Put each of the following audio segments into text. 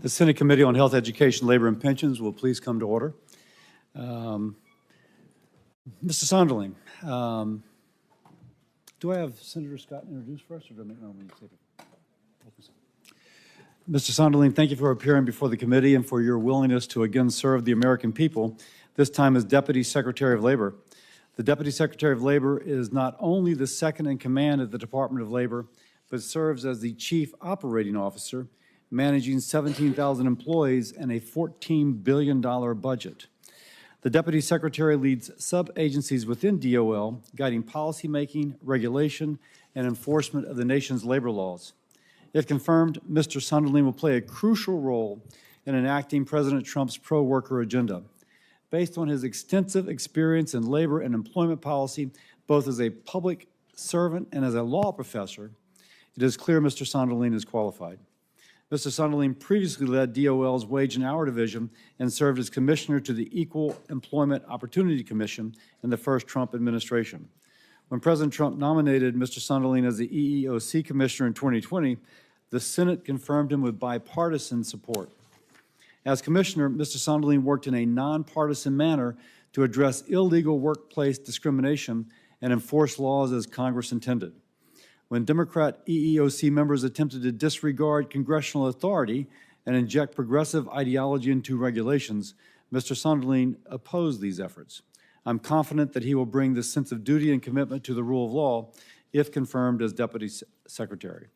The Senate Committee on Health, Education, Labor, and Pensions will please come to order. Mr. Sonderling, do I have Senator Scott introduce first, or do I make my own statement? Mr. Sonderling, thank you for appearing before the committee and for your willingness to again serve the American people, this time as Deputy Secretary of Labor. The Deputy Secretary of Labor is not only the second in command at the Department of Labor, but serves as the Chief Operating Officer, managing 17,000 employees and a $14 billion budget. The Deputy Secretary leads sub-agencies within DOL, guiding policymaking, regulation, and enforcement of the nation's labor laws. If confirmed, Mr. Sonderling will play a crucial role in enacting President Trump's pro-worker agenda. Based on his extensive experience in labor and employment policy, both as a public servant and as a law professor, it is clear Mr. Sonderling is qualified. Mr. Sonderling previously led DOL's Wage and Hour Division and served as Commissioner to the Equal Employment Opportunity Commission in the first Trump administration. When President Trump nominated Mr. Sonderling as the EEOC Commissioner in 2020, the Senate confirmed him with bipartisan support. As Commissioner, Mr. Sonderling worked in a nonpartisan manner to address illegal workplace discrimination and enforce laws as Congress intended. When Democrat EEOC members attempted to disregard congressional authority and inject progressive ideology into regulations, Mr. Sonderling opposed these efforts. I'm confident that he will bring this sense of duty and commitment to the rule of law if confirmed as Deputy Secretary.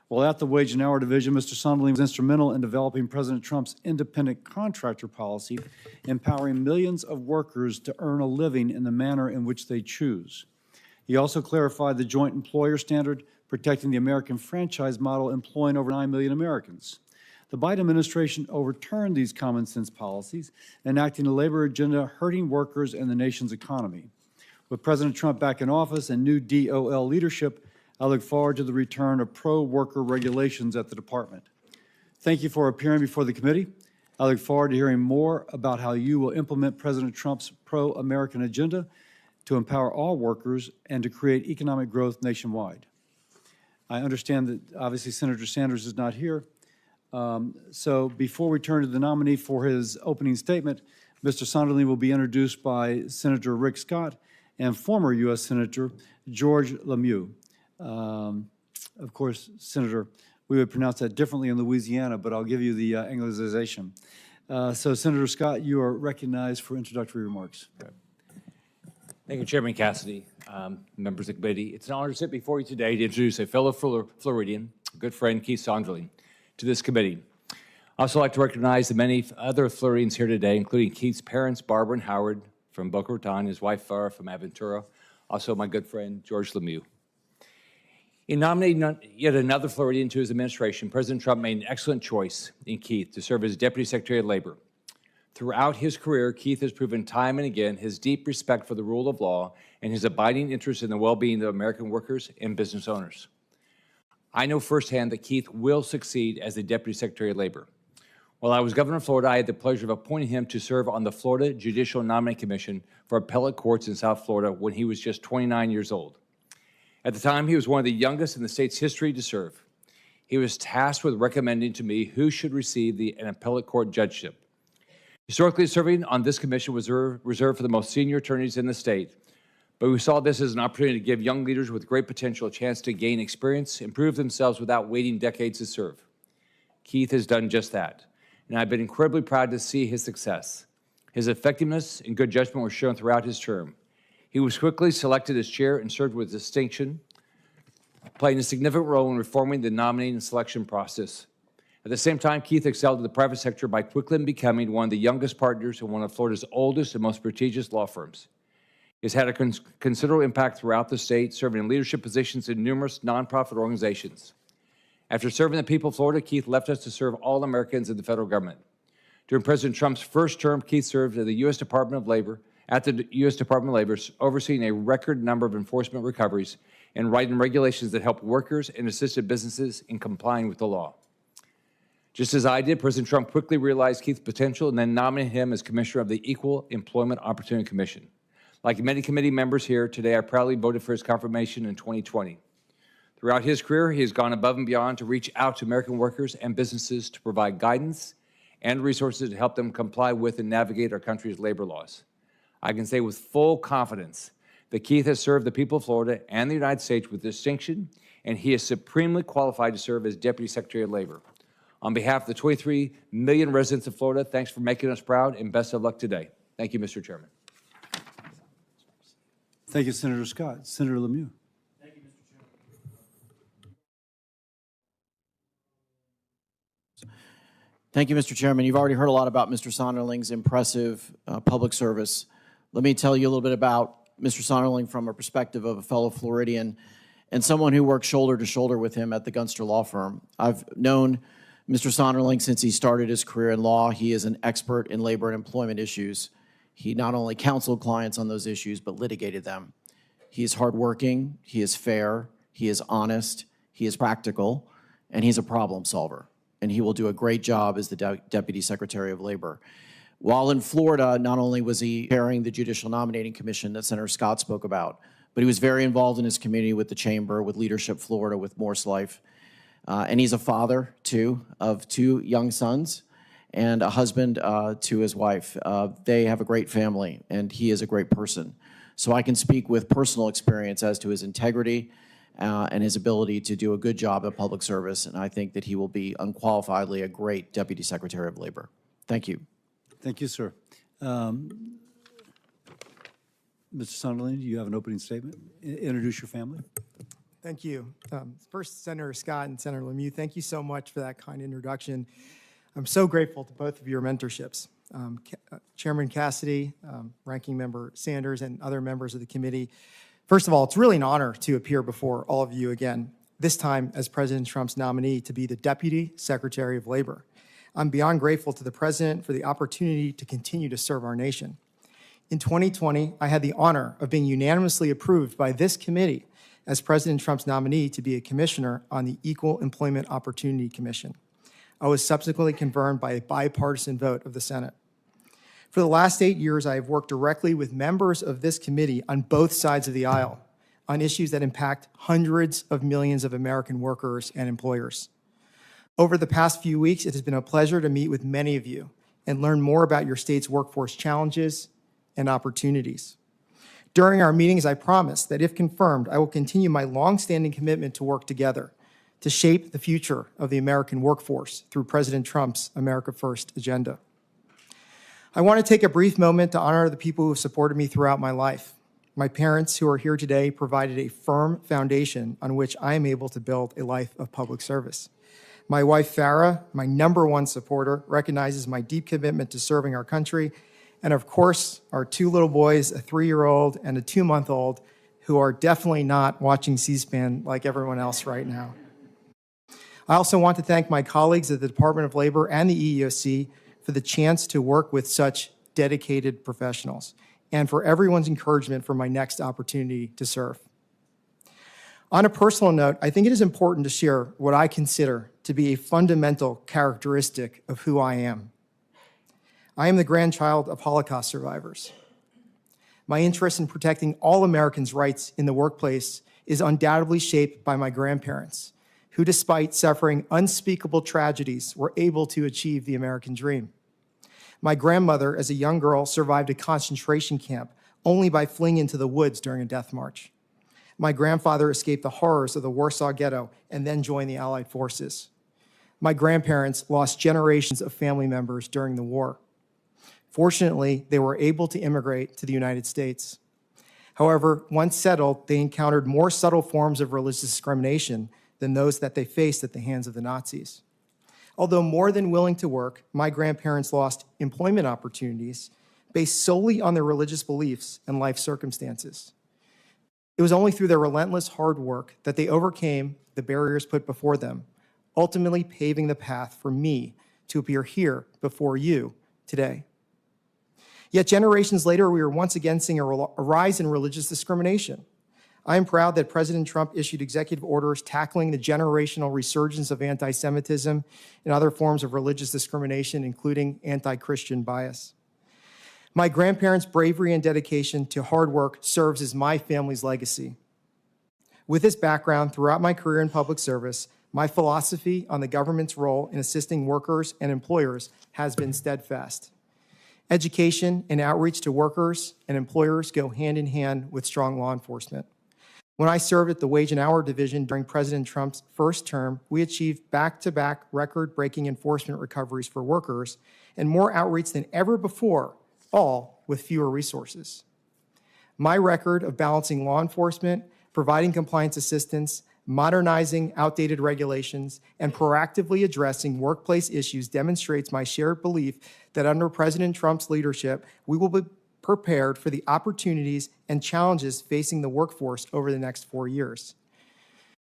While at the Wage and Hour Division, Mr. Sonderling was instrumental in developing President Trump's independent contractor policy, empowering millions of workers to earn a living in the manner in which they choose. He also clarified the joint employer standard, protecting the American franchise model, employing over 9 million Americans. The Biden administration overturned these common sense policies, enacting a labor agenda hurting workers and the nation's economy. With President Trump back in office and new DOL leadership, I look forward to the return of pro-worker regulations at the department. Thank you for appearing before the committee. I look forward to hearing more about how you will implement President Trump's pro-American agenda to empower all workers and to create economic growth nationwide. I understand that obviously Senator Sanders is not here. So before we turn to the nominee for his opening statement, Mr. Sonderling will be introduced by Senator Rick Scott and former U.S. Senator George Lemieux. Of course, Senator, we would pronounce that differently in Louisiana, but I'll give you the Anglicization. So Senator Scott, you are recognized for introductory remarks. Thank you, Chairman Cassidy, members of the committee. It's an honor to sit before you today to introduce a fellow Floridian, good friend, Keith Sonderling, to this committee. I'd also like to recognize the many other Floridians here today, including Keith's parents, Barbara and Howard from Boca Raton, his wife, Farah, from Aventura, also my good friend, George Lemieux. In nominating yet another Floridian to his administration, President Trump made an excellent choice in Keith to serve as Deputy Secretary of Labor. Throughout his career, Keith has proven time and again his deep respect for the rule of law and his abiding interest in the well-being of American workers and business owners. I know firsthand that Keith will succeed as the Deputy Secretary of Labor. While I was governor of Florida, I had the pleasure of appointing him to serve on the Florida Judicial Nominating Commission for appellate courts in South Florida when he was just 29 years old. At the time, he was one of the youngest in the state's history to serve. He was tasked with recommending to me who should receive an appellate court judgeship. Historically, serving on this commission was reserved for the most senior attorneys in the state, but we saw this as an opportunity to give young leaders with great potential a chance to gain experience, improve themselves without waiting decades to serve. Keith has done just that, and I've been incredibly proud to see his success. His effectiveness and good judgment were shown throughout his term. He was quickly selected as chair and served with distinction, playing a significant role in reforming the nominating and selection process. At the same time, Keith excelled in the private sector by quickly becoming one of the youngest partners in one of Florida's oldest and most prestigious law firms. He has had a considerable impact throughout the state, serving in leadership positions in numerous nonprofit organizations. After serving the people of Florida, Keith left us to serve all Americans in the federal government. During President Trump's first term, Keith served at the U.S. Department of Labor, overseeing a record number of enforcement recoveries and writing regulations that helped workers and assisted businesses in complying with the law. Just as I did, President Trump quickly realized Keith's potential and then nominated him as Commissioner of the Equal Employment Opportunity Commission. Like many committee members here today, I proudly voted for his confirmation in 2020. Throughout his career, he has gone above and beyond to reach out to American workers and businesses to provide guidance and resources to help them comply with and navigate our country's labor laws. I can say with full confidence that Keith has served the people of Florida and the United States with distinction, and he is supremely qualified to serve as Deputy Secretary of Labor. On behalf of the 23 million residents of Florida, thanks for making us proud, and best of luck today. Thank you, Mr. Chairman. Thank you, Senator Scott. Senator Lemieux. Thank you, Mr. Chairman. Thank you, Mr. Chairman. You've already heard a lot about Mr. Sonderling's impressive public service. Let me tell you a little bit about Mr. Sonderling from a perspective of a fellow Floridian and someone who worked shoulder to shoulder with him at the Gunster Law Firm. I've known Mr. Sonderling since he started his career in law. He is an expert in labor and employment issues. He not only counseled clients on those issues, but litigated them. He is hardworking, he is fair, he is honest, he is practical, and he's a problem solver. And he will do a great job as the Deputy Secretary of Labor. While in Florida, not only was he chairing the Judicial Nominating Commission that Senator Scott spoke about, but he was very involved in his community with the Chamber, with Leadership Florida, with Morse Life. And he's a father, too, of 2 young sons and a husband to his wife. They have a great family, and he is a great person. So I can speak with personal experience as to his integrity and his ability to do a good job at public service, and I think that he will be unqualifiedly a great Deputy Secretary of Labor. Thank you. Thank you, sir. Mr. Sonderling, do you have an opening statement? Introduce your family. Thank you. First, Senator Scott and Senator Lemieux, thank you so much for that kind introduction. I'm so grateful to both of your mentorships. Chairman Cassidy, Ranking Member Sanders, and other members of the committee. First of all, it's really an honor to appear before all of you again, this time as President Trump's nominee to be the Deputy Secretary of Labor. I'm beyond grateful to the President for the opportunity to continue to serve our nation. In 2020, I had the honor of being unanimously approved by this committee as President Trump's nominee to be a commissioner on the Equal Employment Opportunity Commission. I was subsequently confirmed by a bipartisan vote of the Senate. For the last 8 years, I have worked directly with members of this committee on both sides of the aisle on issues that impact hundreds of millions of American workers and employers. Over the past few weeks, it has been a pleasure to meet with many of you and learn more about your state's workforce challenges and opportunities. During our meetings, I promised that if confirmed, I will continue my longstanding commitment to work together to shape the future of the American workforce through President Trump's America First agenda. I want to take a brief moment to honor the people who have supported me throughout my life. My parents, who are here today, provided a firm foundation on which I am able to build a life of public service. My wife, Farah, my #1 supporter, recognizes my deep commitment to serving our country, and of course, our 2 little boys, a 3-year-old and a 2-month-old, who are definitely not watching C-SPAN like everyone else right now. I also want to thank my colleagues at the Department of Labor and the EEOC for the chance to work with such dedicated professionals, and for everyone's encouragement for my next opportunity to serve. On a personal note, I think it is important to share what I consider to be a fundamental characteristic of who I am. I am the grandchild of Holocaust survivors. My interest in protecting all Americans' rights in the workplace is undoubtedly shaped by my grandparents, who, despite suffering unspeakable tragedies, were able to achieve the American dream. My grandmother, as a young girl, survived a concentration camp only by fleeing into the woods during a death march. My grandfather escaped the horrors of the Warsaw Ghetto and then joined the Allied forces. My grandparents lost generations of family members during the war. Fortunately, they were able to immigrate to the United States. However, once settled, they encountered more subtle forms of religious discrimination than those that they faced at the hands of the Nazis. Although more than willing to work, my grandparents lost employment opportunities based solely on their religious beliefs and life circumstances. It was only through their relentless hard work that they overcame the barriers put before them, ultimately paving the path for me to appear here before you today. Yet generations later, we are once again seeing a rise in religious discrimination. I am proud that President Trump issued executive orders tackling the generational resurgence of anti-Semitism and other forms of religious discrimination, including anti-Christian bias. My grandparents' bravery and dedication to hard work serves as my family's legacy. With this background, throughout my career in public service, My philosophy on the government's role in assisting workers and employers has been steadfast. Education and outreach to workers and employers go hand in hand with strong law enforcement. When I served at the Wage and Hour Division during President Trump's first term, we achieved back-to-back record-breaking enforcement recoveries for workers and more outreach than ever before, all with fewer resources. My record of balancing law enforcement, providing compliance assistance, modernizing outdated regulations, and proactively addressing workplace issues demonstrates my shared belief that under President Trump's leadership, we will be prepared for the opportunities and challenges facing the workforce over the next 4 years.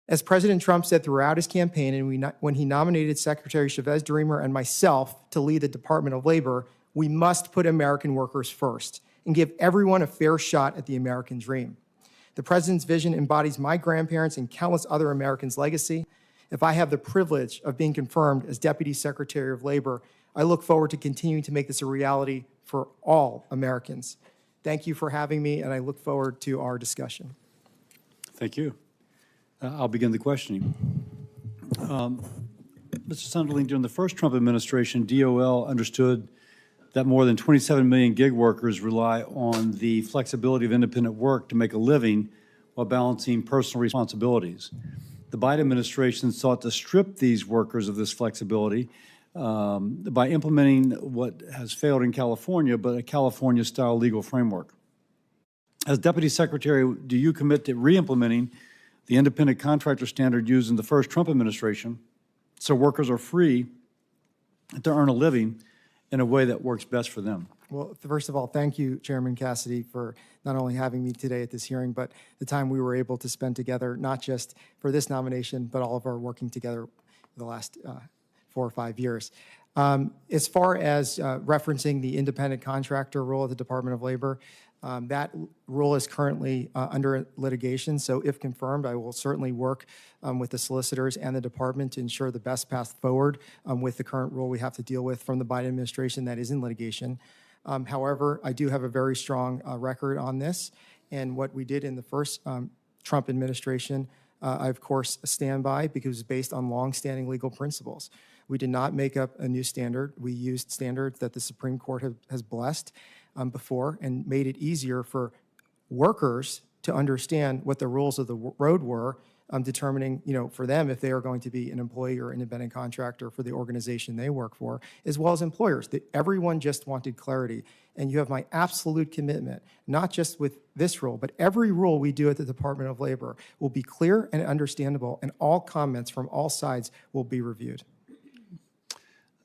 As President Trump said throughout his campaign and when he nominated Secretary Chavez-DeRemer and myself to lead the Department of Labor, we must put American workers first and give everyone a fair shot at the American dream. The President's vision embodies my grandparents' and countless other Americans' legacy. If I have the privilege of being confirmed as Deputy Secretary of Labor, I look forward to continuing to make this a reality for all Americans. Thank you for having me, and I look forward to our discussion. Thank you. I'll begin the questioning. Mr. Sunderling, during the first Trump administration, DOL understood that more than 27 million gig workers rely on the flexibility of independent work to make a living while balancing personal responsibilities. The Biden administration sought to strip these workers of this flexibility by implementing what has failed in California, but a California-style legal framework. As Deputy Secretary, do you commit to re-implementing the independent contractor standard used in the first Trump administration so workers are free to earn a living in a way that works best for them? Well, first of all, thank you, Chairman Cassidy, for not only having me today at this hearing, but the time we were able to spend together, not just for this nomination, but all of our working together the last 4 or 5 years. As far as referencing the independent contractor rule at the Department of Labor, that rule is currently under litigation, so if confirmed, I will certainly work with the solicitors and the department to ensure the best path forward with the current rule we have to deal with from the Biden administration that is in litigation. However, I do have a very strong record on this, and what we did in the first Trump administration, I of course stand by because it was based on longstanding legal principles. We did not make up a new standard. We used standards that the Supreme Court has blessed before and made it easier for workers to understand what the rules of the road were, determining, for them if they are going to be an employee or independent contractor for the organization they work for, as well as employers. That everyone just wanted clarity. And you have my absolute commitment, not just with this rule, but every rule we do at the Department of Labor will be clear and understandable, and all comments from all sides will be reviewed.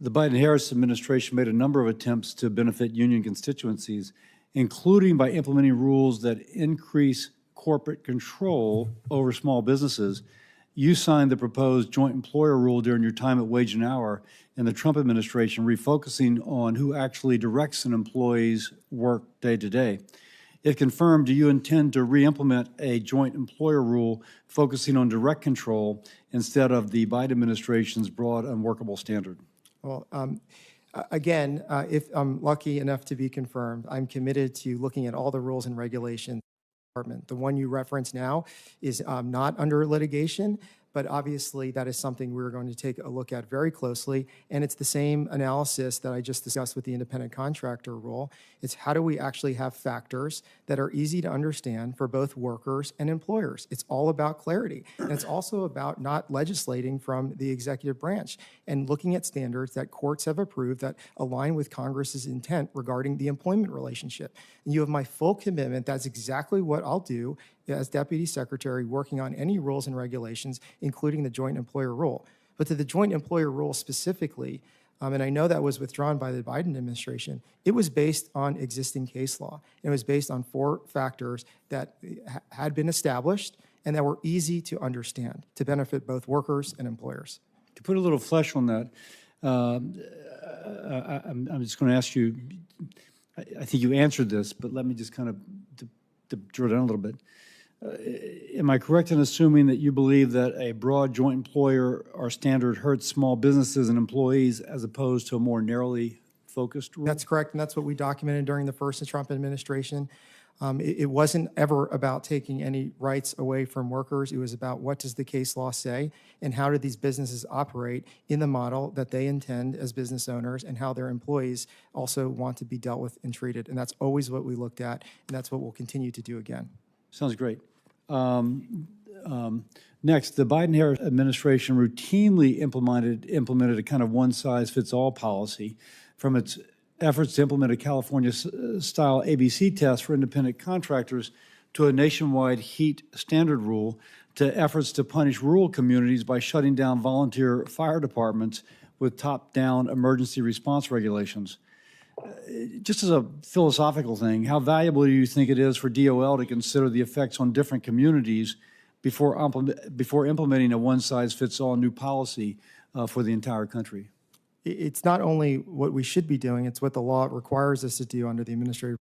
The Biden-Harris administration made a number of attempts to benefit union constituencies, including by implementing rules that increase corporate control over small businesses. You signed the proposed joint employer rule during your time at Wage and Hour in the Trump administration, refocusing on who actually directs an employee's work day to day. If confirmed, do you intend to re-implement a joint employer rule focusing on direct control instead of the Biden administration's broad, unworkable standard? Well, again, if I'm lucky enough to be confirmed, I'm committed to looking at all the rules and regulations. The one you reference now is not under litigation, but obviously that is something we're going to take a look at very closely. And it's the same analysis that I just discussed with the independent contractor rule. It's how do we actually have factors that are easy to understand for both workers and employers. It's all about clarity. And it's also about not legislating from the executive branch and looking at standards that courts have approved that align with Congress's intent regarding the employment relationship. And you have my full commitment. That's exactly what I'll do as Deputy Secretary, working on any rules and regulations, including the joint employer rule. But to the joint employer rule specifically, and I know that was withdrawn by the Biden administration, it was based on existing case law. It was based on 4 factors that had been established and that were easy to understand to benefit both workers and employers. To put a little flesh on that, I'm just going to ask you, I think you answered this, but let me just kind of drill down a little bit. Am I correct in assuming that you believe that a broad joint employer or standard hurts small businesses and employees as opposed to a more narrowly focused rule? That's correct, and that's what we documented during the first Trump administration. It wasn't ever about taking any rights away from workers. It was about what does the case law say and how do these businesses operate in the model that they intend as business owners and how their employees also want to be dealt with and treated. And that's always what we looked at, and that's what we'll continue to do again. Sounds great. Next, the Biden-Harris administration routinely implemented a kind of one-size-fits-all policy, from its efforts to implement a California-style ABC test for independent contractors to a nationwide heat standard rule to efforts to punish rural communities by shutting down volunteer fire departments with top-down emergency response regulations. Just as a philosophical thing, how valuable do you think it is for DOL to consider the effects on different communities before implementing a one-size-fits-all new policy for the entire country? It's not only what we should be doing, it's what the law requires us to do under the administrative.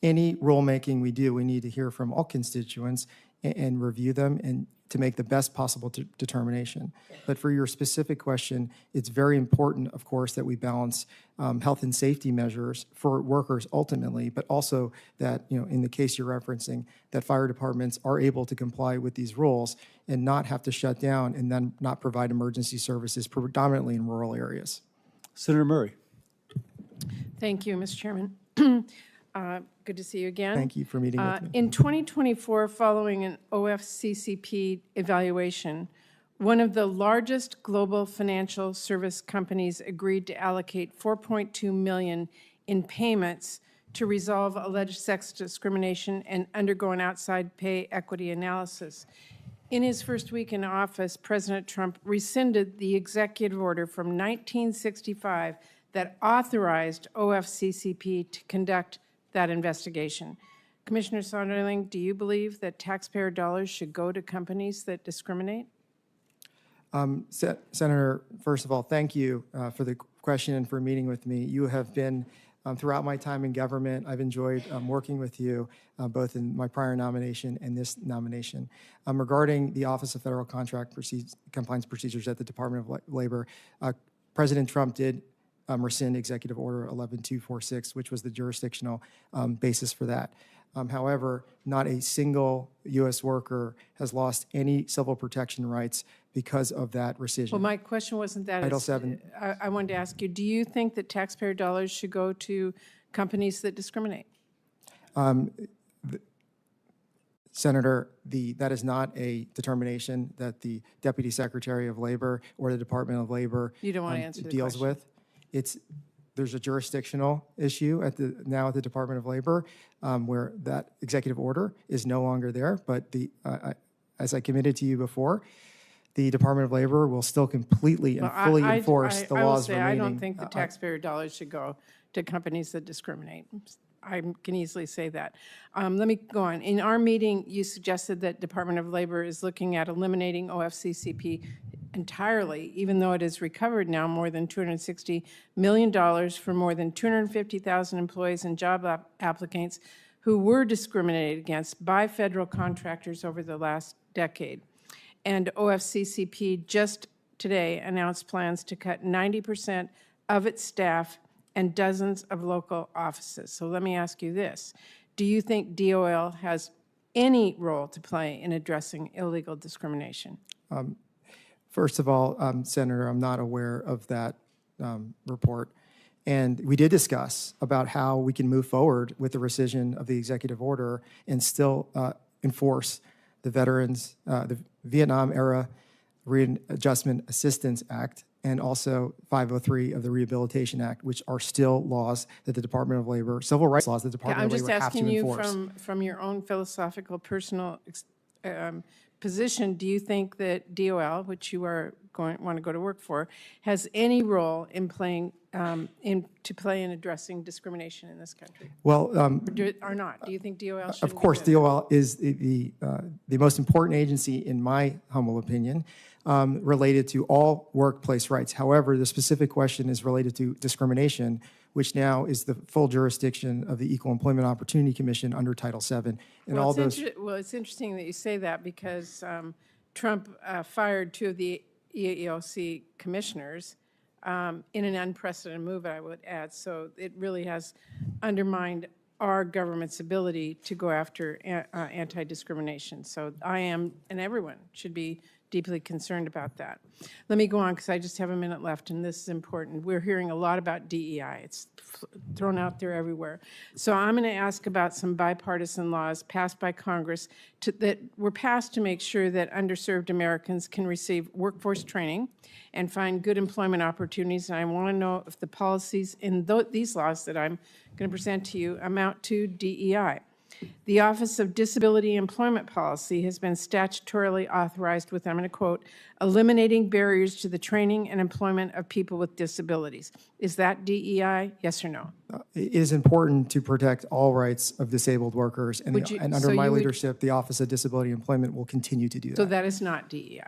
Any rulemaking we do, we need to hear from all constituents and review them and to make the best possible determination. But for your specific question, it's very important, of course, that we balance health and safety measures for workers ultimately, but also that, in the case you're referencing, that fire departments are able to comply with these rules and not have to shut down and then not provide emergency services, predominantly in rural areas. Senator Murray. Thank you, Mr. Chairman. Good to see you again. Thank you for meeting with me. In 2024, following an OFCCP evaluation, one of the largest global financial service companies agreed to allocate $4.2 million in payments to resolve alleged sex discrimination and undergo an outside pay equity analysis. In his first week in office, President Trump rescinded the executive order from 1965 that authorized OFCCP to conduct that investigation. Commissioner Sonderling, do you believe that taxpayer dollars should go to companies that discriminate? Senator, first of all, thank you for the question and for meeting with me. You have been, throughout my time in government, I've enjoyed working with you, both in my prior nomination and this nomination. Regarding the Office of Federal Contract Compliance Procedures at the Department of Labor, President Trump did rescind Executive Order 11246, which was the jurisdictional basis for that. However, not a single U.S. worker has lost any civil protection rights because of that rescission. Well, my question wasn't that. Title VII. I wanted to ask you, do you think that taxpayer dollars should go to companies that discriminate? Senator, that is not a determination that the Deputy Secretary of Labor or the Department of Labor You don't want to answer the deals question. with. There's a jurisdictional issue now at the Department of Labor where that executive order is no longer there. But as I committed to you before, the Department of Labor will still completely and fully enforce the laws remaining. I don't think the taxpayer dollars should go to companies that discriminate. I can easily say that. Let me go on. In our meeting, you suggested that Department of Labor is looking at eliminating OFCCP entirely, even though it has recovered now more than $260 million for more than 250,000 employees and job applicants who were discriminated against by federal contractors over the last decade. And OFCCP just today announced plans to cut 90% of its staff and dozens of local offices. So let me ask you this. Do you think DOL has any role to play in addressing illegal discrimination? First of all, Senator, I'm not aware of that report. And we did discuss about how we can move forward with the rescission of the executive order and still enforce the the Vietnam-era Readjustment Assistance Act and also 503 of the Rehabilitation Act, which are still laws that the Department of Labor, civil rights laws that the Department of Labor have to enforce. I'm just asking you from your own philosophical, personal position, do you think that DOL, which you want to go to work for, has any role in playing to play in addressing discrimination in this country? Well, or not? Do you think DOL should? Of course, DOL is the most important agency, in my humble opinion, related to all workplace rights. However, the specific question is related to discrimination, which now is the full jurisdiction of the Equal Employment Opportunity Commission under Title VII. And well, it's interesting that you say that because Trump fired two of the EEOC commissioners in an unprecedented move, I would add. So it really has undermined our government's ability to go after anti-discrimination. So I am, and everyone should be deeply concerned about that. Let me go on because I just have a minute left, and this is important. We're hearing a lot about DEI. It's thrown out there everywhere. So I'm going to ask about some bipartisan laws passed by Congress that were passed to make sure that underserved Americans can receive workforce training and find good employment opportunities. And I want to know if the policies in these laws that I'm going to present to you amount to DEI. The Office of Disability Employment Policy has been statutorily authorized with, I'm going to quote, eliminating barriers to the training and employment of people with disabilities. Is that DEI? Yes or no? It is important to protect all rights of disabled workers, and, under my leadership, the Office of Disability Employment will continue to do that. So that is not DEI?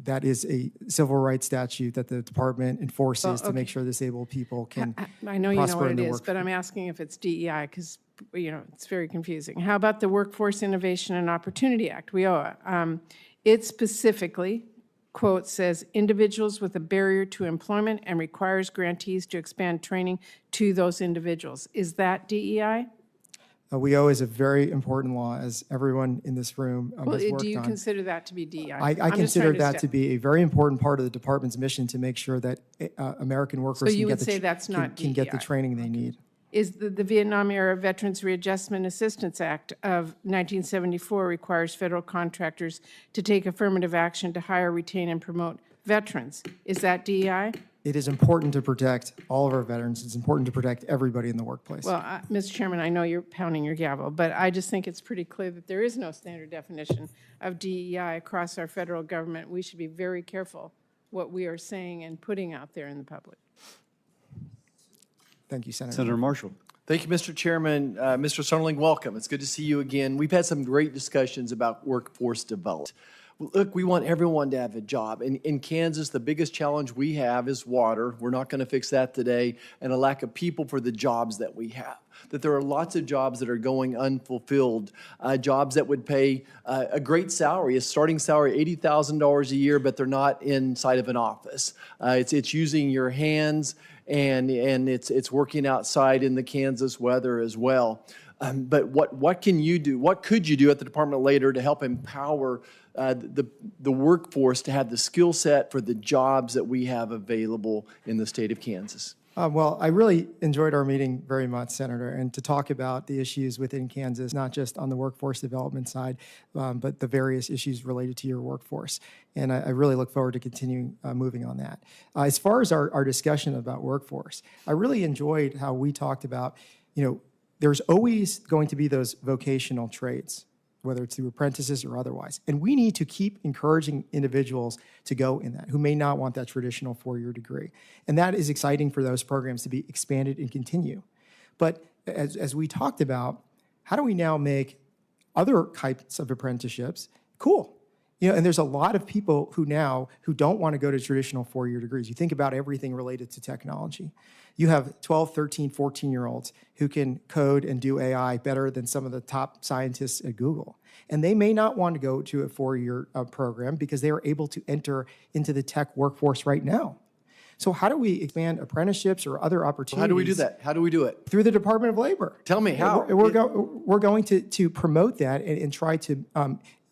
That is a civil rights statute that the department enforces to make sure disabled people can I know you know what it is, work. but I'm asking if it's DEI because, you know, it's very confusing. How about the Workforce Innovation and Opportunity Act, WIOA? It specifically, quote, says individuals with a barrier to employment and requires grantees to expand training to those individuals. Is that DEI? WIOA is a very important law, as everyone in this room has worked on. Do you consider that to be DEI? I consider that to be a very important part of the department's mission to make sure that American workers you would say that's not can get the DEI. training they need. Is the Vietnam-era Veterans Readjustment Assistance Act of 1974 requires federal contractors to take affirmative action to hire, retain, and promote veterans. Is that DEI? It is important to protect all of our veterans. It's important to protect everybody in the workplace. Well, Mr. Chairman, I know you're pounding your gavel, but I just think it's pretty clear that there is no standard definition of DEI across our federal government. We should be very careful what we are saying and putting out there in the public. Thank you, Senator. Senator Marshall. Thank you, Mr. Chairman. Mr. Sonderling, welcome. It's good to see you again. We've had some great discussions about workforce development. Look, we want everyone to have a job. In Kansas, the biggest challenge we have is water. We're not going to fix that today, and a lack of people for the jobs that we have. That there are lots of jobs that are going unfulfilled, jobs that would pay a great salary, a starting salary, $80,000 a year, but they're not inside of an office. It's using your hands, and it's working outside in the Kansas weather as well. But what can you do? What could you do at the Department of Labor to help empower the workforce to have the skill set for the jobs that we have available in the state of Kansas? Well, I really enjoyed our meeting very much, Senator, and to talk about the issues within Kansas, not just on the workforce development side, but the various issues related to your workforce. And I really look forward to continuing moving on that. As far as our discussion about workforce, I really enjoyed how we talked about, there's always going to be those vocational trades, whether it's through apprentices or otherwise. And we need to keep encouraging individuals to go in that, who may not want that traditional four-year degree. And that is exciting for those programs to be expanded and continue. But as we talked about, how do we now make other types of apprenticeships cool? And there's a lot of people who don't want to go to traditional four-year degrees. You think about everything related to technology. You have 12, 13, 14-year-olds who can code and do AI better than some of the top scientists at Google. And they may not want to go to a four-year program because they are able to enter into the tech workforce right now. So how do we expand apprenticeships or other opportunities? How do we do that? How do we do it? Through the Department of Labor. Tell me how. We're going to promote that and try to,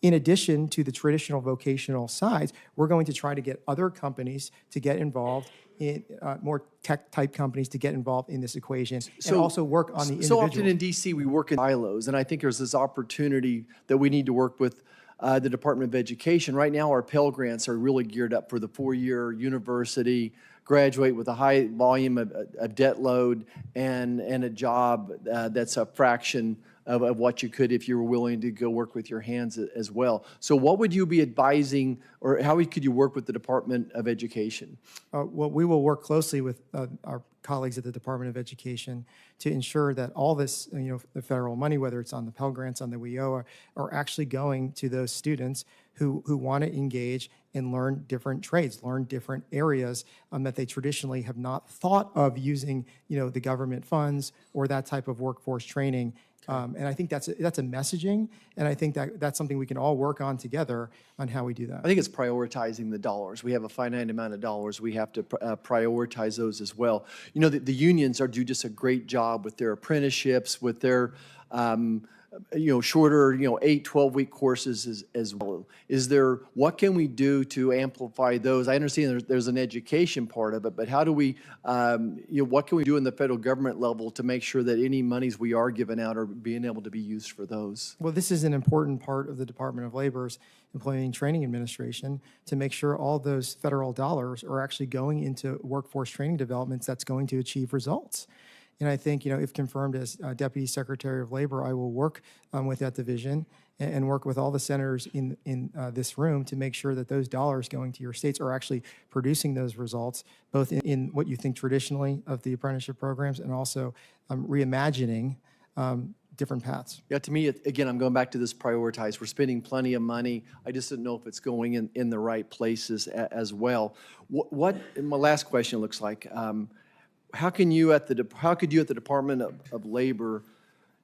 in addition to the traditional vocational sides, we're going to try to get other companies to get involved in more tech-type companies to get involved in this equation and also work on the individual. So often in D.C. we work in silos, and I think there's this opportunity that we need to work with the Department of Education. Right now our Pell Grants are really geared up for the four-year university, graduate with a high volume of debt load and a job that's a fraction of what you could if you were willing to go work with your hands as well. So what would you be advising, or how could you work with the Department of Education? Well, we will work closely with our colleagues at the Department of Education to ensure that all this, the federal money, whether it's on the Pell Grants, on the WIOA, are actually going to those students who want to engage and learn different trades, learn different areas that they traditionally have not thought of using, the government funds or that type of workforce training And I think that's a messaging, and I think that's something we can all work on together on how we do that. I think it's prioritizing the dollars. We have a finite amount of dollars. We have to prioritize those as well. You know, the unions do just a great job with their apprenticeships, with their shorter, 8, 12-week courses as well. What can we do to amplify those? I understand there's an education part of it, but how do we, what can we do in the federal government level to make sure that any monies we are giving out are being able to be used for those? Well, this is an important part of the Department of Labor's Employment and Training Administration to make sure all those federal dollars are actually going into workforce training developments that's going to achieve results. And I think, if confirmed as Deputy Secretary of Labor, I will work with that division and work with all the senators in this room to make sure that those dollars going to your states are actually producing those results, both in what you think traditionally of the apprenticeship programs and also reimagining different paths. Yeah, to me, again, I'm going back to this prioritize. We're spending plenty of money. I just didn't know if it's going in the right places as well. My last question looks like, how could you at the Department of Labor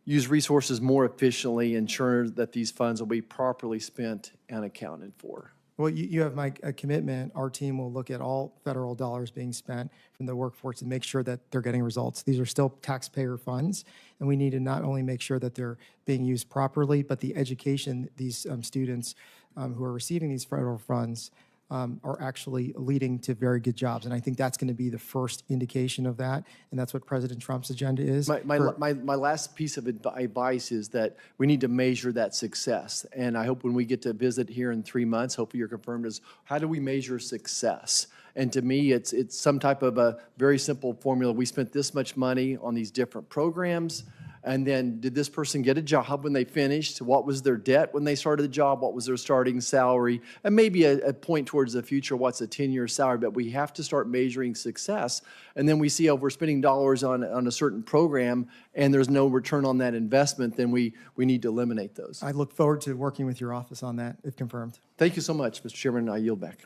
use resources more efficiently, ensure that these funds will be properly spent and accounted for? Well, you have my commitment. Our team will look at all federal dollars being spent from the workforce and make sure that they're getting results. These are still taxpayer funds, and we need to not only make sure that they're being used properly, but the education these students who are receiving these federal funds are actually leading to very good jobs. And I think that's going to be the first indication of that, and that's what President Trump's agenda is. My last piece of advice is that we need to measure that success. And I hope when we get to visit here in 3 months, hopefully you're confirmed, is how do we measure success? And to me, it's some type of a very simple formula. We spent this much money on these different programs. And then did this person get a job when they finished? What was their debt when they started the job? What was their starting salary? And maybe a point towards the future, what's a 10-year salary? But we have to start measuring success. And then we see, if we're spending dollars on a certain program and there's no return on that investment, then we need to eliminate those. I look forward to working with your office on that, if confirmed. Thank you so much, Mr. Chairman. I yield back.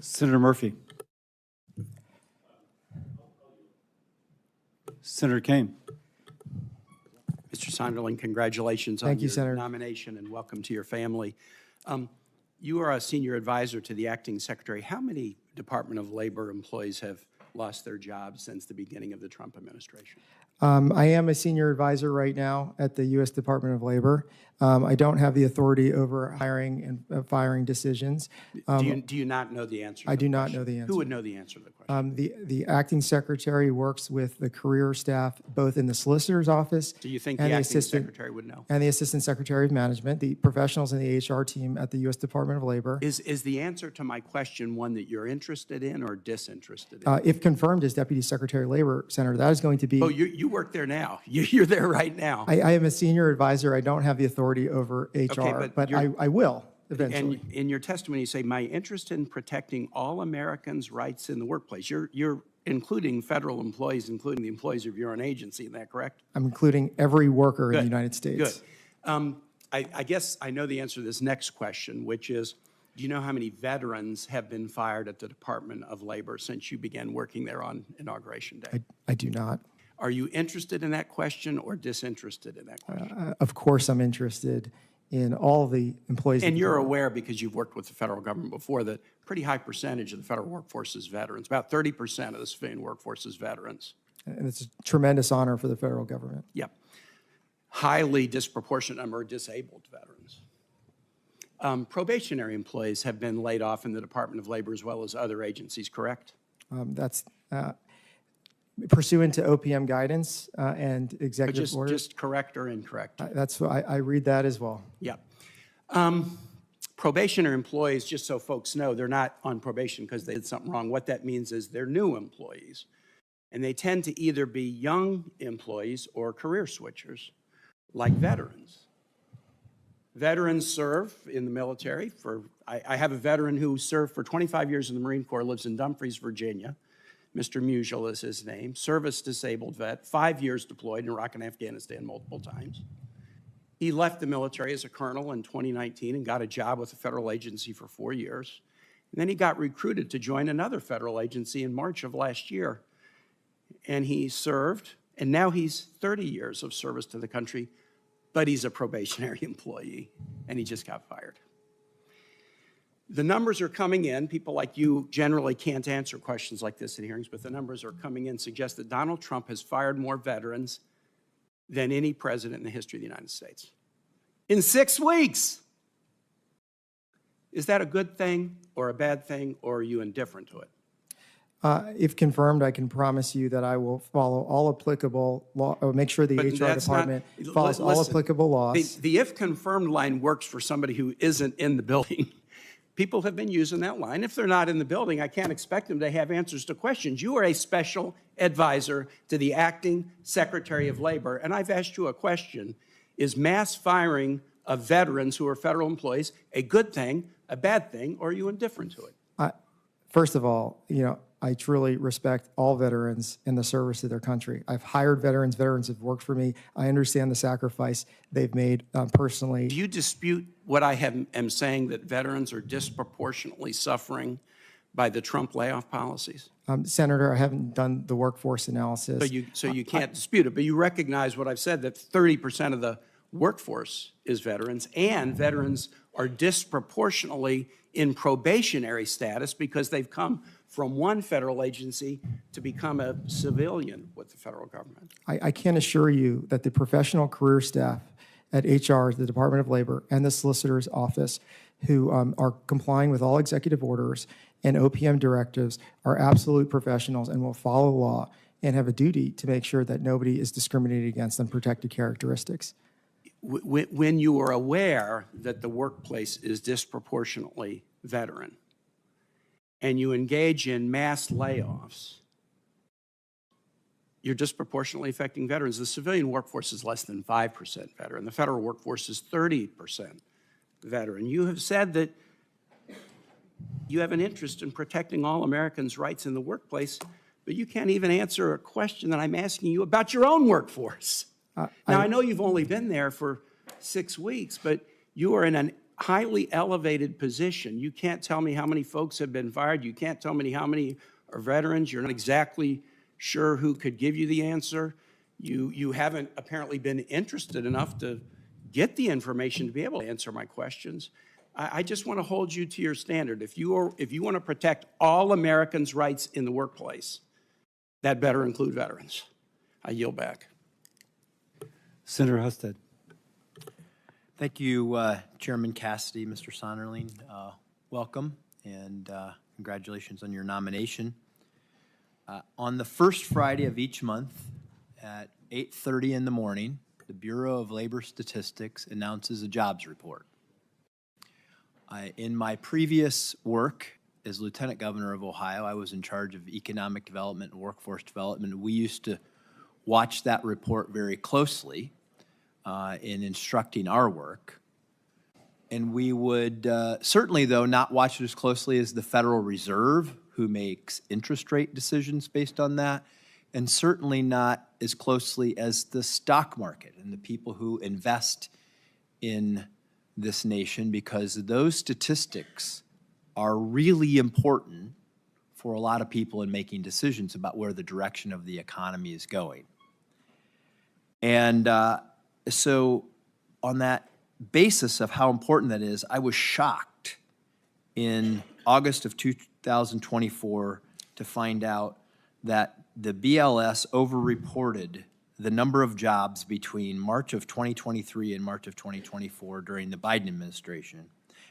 Senator Murphy. Senator Kane. Mr. Sonderling, congratulations on Thank you, your Senator. nomination and welcome to your family. You are a senior advisor to the acting secretary. How many Department of Labor employees have lost their jobs since the beginning of the Trump administration? I am a senior advisor right now at the U.S. Department of Labor. I don't have the authority over hiring and firing decisions. Do you not know the answer? I do not know the answer. Who would know the answer to the question? The acting secretary works with the career staff, both in the solicitor's office. Do you think and the the acting assistant secretary would know? And the assistant secretary of management, the professionals in the HR team at the U.S. Department of Labor. Is the answer to my question one that you're interested in or disinterested in? If confirmed as Deputy Secretary of Labor, Senator, that is going to be. Oh, you work there now. You're there right now. I am a senior advisor. I don't have the authority over HR, but I will eventually. And in your testimony, you say, my interest in protecting all Americans' rights in the workplace. You're including federal employees, including the employees of your own agency. Is that correct? I'm including every worker in the United States. Good. I guess I know the answer to this next question, which is, do you know how many veterans have been fired at the Department of Labor since you began working there on Inauguration Day? I do not. Are you interested in that question or disinterested in that question? Of course, I'm interested in all the employees. And you're aware, because you've worked with the federal government before, that a pretty high percentage of the federal workforce is veterans. About 30% of the civilian workforce is veterans. And it's a tremendous honor for the federal government. Yep. Highly disproportionate number of disabled veterans. Probationary employees have been laid off in the Department of Labor as well as other agencies, correct? That's pursuant to OPM guidance and executive orders. Just correct or incorrect? That's I read that as well. Yeah. Probationary employees, just so folks know, they're not on probation because they did something wrong. What that means is they're new employees. And they tend to either be young employees or career switchers, like veterans. Veterans serve in the military for, I have a veteran who served for 25 years in the Marine Corps, lives in Dumfries, Virginia. Mr. Musial is his name, service-disabled vet, 5 years deployed in Iraq and Afghanistan multiple times. He left the military as a colonel in 2019 and got a job with a federal agency for 4 years. And then he got recruited to join another federal agency in March of last year. And he served, and now he's 30 years of service to the country, but he's a probationary employee, and he just got fired. The numbers are coming in. People like you generally can't answer questions like this in hearings, but the numbers are coming in, suggest that Donald Trump has fired more veterans than any president in the history of the United States. In 6 weeks! Is that a good thing or a bad thing, or are you indifferent to it? If confirmed, I can promise you that I will follow all applicable law, or make sure the But HR that's not- department follows all listen, applicable laws. The if confirmed line works for somebody who isn't in the building. People have been using that line. If they're not in the building, I can't expect them to have answers to questions. You are a special advisor to the acting Secretary of Labor, and I've asked you a question. Is mass firing of veterans who are federal employees a good thing, a bad thing, or are you indifferent to it? First of all, I truly respect all veterans in the service of their country. I've hired veterans. Veterans have worked for me. I understand the sacrifice they've made personally. Do you dispute what I am saying, that veterans are disproportionately suffering by the Trump layoff policies? Senator, I haven't done the workforce analysis. So you can't dispute it, but you recognize what I've said, that 30% of the workforce is veterans, and veterans are disproportionately in probationary status because they've come from one federal agency to become a civilian with the federal government. I can assure you that the professional career staff at HR, the Department of Labor, and the Solicitor's Office, who are complying with all executive orders and OPM directives, are absolute professionals and will follow the law and have a duty to make sure that nobody is discriminated against on protected characteristics. When you are aware that the workplace is disproportionately veteran, and you engage in mass layoffs, you're disproportionately affecting veterans. The civilian workforce is less than 5% veteran. The federal workforce is 30% veteran. You have said that you have an interest in protecting all Americans' rights in the workplace, but you can't even answer a question that I'm asking you about your own workforce. Now, I know you've only been there for 6 weeks, but you are in a highly elevated position. You can't tell me how many folks have been fired. You can't tell me how many are veterans. You're not exactly sure who could give you the answer. You haven't apparently been interested enough to get the information to be able to answer my questions. I just want to hold you to your standard. If you want to protect all Americans' rights in the workplace, that better include veterans. I yield back. Senator Husted. Thank you, Chairman Cassidy, Mr. Sonderling. Welcome, and congratulations on your nomination. On the first Friday of each month at 8:30 in the morning, the Bureau of Labor Statistics announces a jobs report. In my previous work as Lieutenant Governor of Ohio, I was in charge of economic development and workforce development. We used to watch that report very closely in instructing our work. And we would certainly, though, not watch it as closely as the Federal Reserve, who makes interest rate decisions based on that, and certainly not as closely as the stock market and the people who invest in this nation, because those statistics are really important for a lot of people in making decisions about where the direction of the economy is going. And so on that basis of how important that is, I was shocked in August of 2024 to find out that the BLS overreported the number of jobs between March of 2023 and March of 2024 during the Biden administration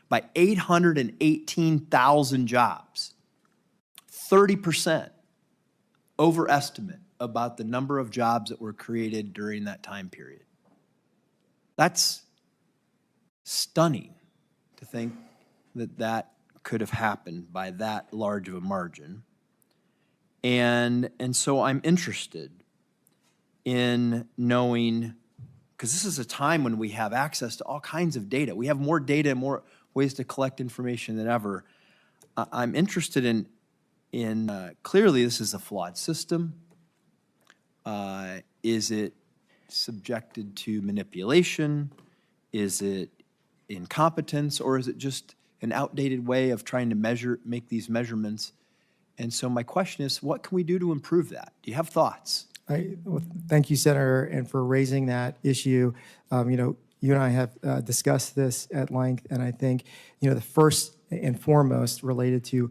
by 818,000 jobs, 30% overestimate about the number of jobs that were created during that time period. That's stunning to think that that could have happened by that large of a margin. And so I'm interested in knowing, because this is a time when we have access to all kinds of data. We have more data and more ways to collect information than ever. I'm interested in clearly this is a flawed system. Is it subjected to manipulation? Is it incompetence, or is it just an outdated way of trying to make these measurements? And so my question is, what can we do to improve that? Do you have thoughts? Well, thank you, Senator, and for raising that issue. You and I have discussed this at length, and I think, the first and foremost related to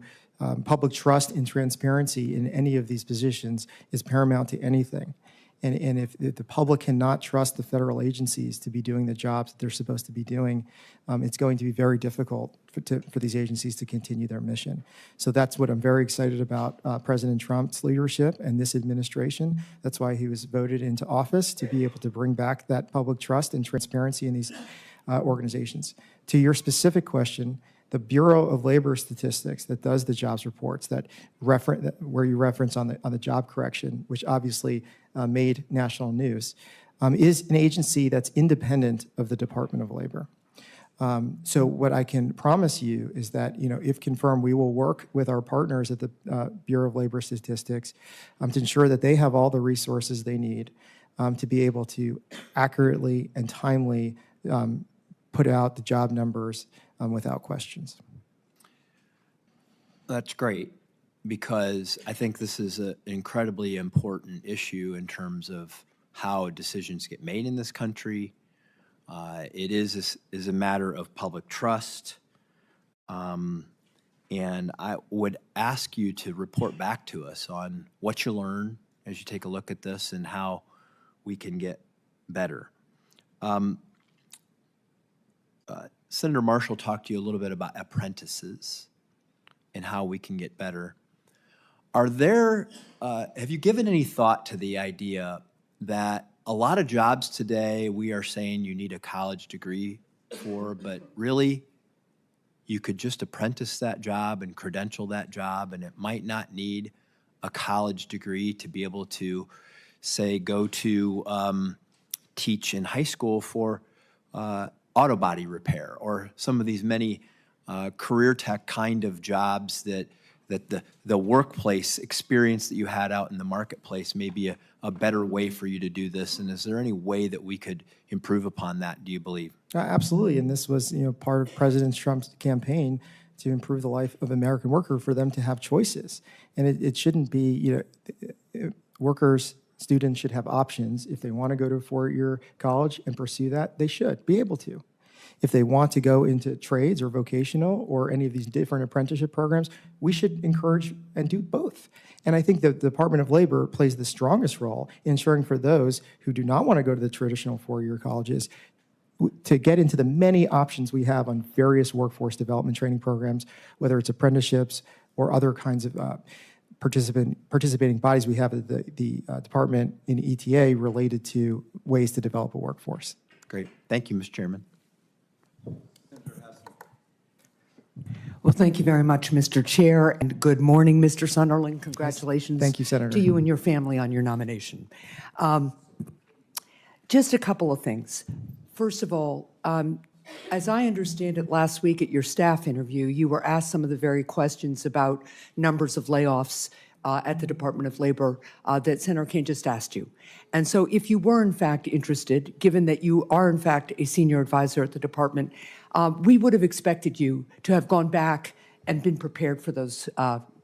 public trust and transparency in any of these positions is paramount to anything. And if the public cannot trust the federal agencies to be doing the jobs that they're supposed to be doing, it's going to be very difficult for these agencies to continue their mission. So that's what I'm very excited about President Trump's leadership and this administration. That's why he was voted into office, to be able to bring back that public trust and transparency in these organizations. To your specific question, the Bureau of Labor Statistics that does the jobs reports where you reference on the job correction, which obviously made national news, is an agency that's independent of the Department of Labor. So what I can promise you is that, if confirmed, we will work with our partners at the Bureau of Labor Statistics to ensure that they have all the resources they need to be able to accurately and timely put out the job numbers without questions. That's great, because I think this is an incredibly important issue in terms of how decisions get made in this country. It is a matter of public trust, and I would ask you to report back to us on what you learn as you take a look at this and how we can get better. Senator Marshall talked to you a little bit about apprentices and how we can get better. Are there, have you given any thought to the idea that a lot of jobs today we are saying you need a college degree for, but really you could just apprentice that job and credential that job, and it might not need a college degree to be able to, say, go to teach in high school for auto body repair, or some of these many career tech kind of jobs that the workplace experience that you had out in the marketplace may be a better way for you to do this. And is there any way that we could improve upon that, do you believe? Absolutely, and this was part of President Trump's campaign to improve the life of American worker, for them to have choices. And it shouldn't be, students should have options. If they want to go to a four-year college and pursue that, they should be able to. If they want to go into trades or vocational or any of these different apprenticeship programs, we should encourage and do both. And I think the Department of Labor plays the strongest role in ensuring for those who do not want to go to the traditional four-year colleges to get into the many options we have on various workforce development training programs, whether it's apprenticeships or other kinds of participating bodies we have at the department in ETA related to ways to develop a workforce. Great. Thank you, Mr. Chairman. Well, thank you very much, Mr. Chair, and good morning, Mr. Sonderling. Congratulations. Thank you, Senator. To you and your family on your nomination. Just a couple of things. First of all, as I understand it, last week at your staff interview, you were asked some of the very questions about numbers of layoffs at the Department of Labor that Senator Kaine just asked you. And so if you were in fact interested, given that you are in fact a senior advisor at the department, we would have expected you to have gone back and been prepared for those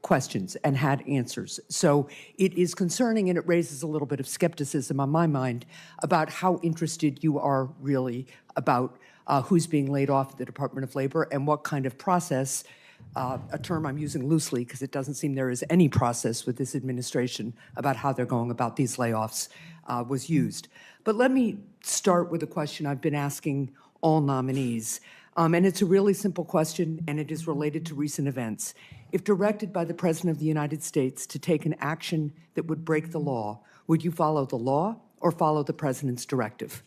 questions and had answers. So it is concerning, and it raises a little bit of skepticism on my mind about how interested you are really about who's being laid off at the Department of Labor and what kind of process, a term I'm using loosely because it doesn't seem there is any process with this administration about how they're going about these layoffs, was used. But let me start with a question I've been asking all nominees. And it's a really simple question, and it is related to recent events. If directed by the President of the United States to take an action that would break the law, would you follow the law or follow the President's directive?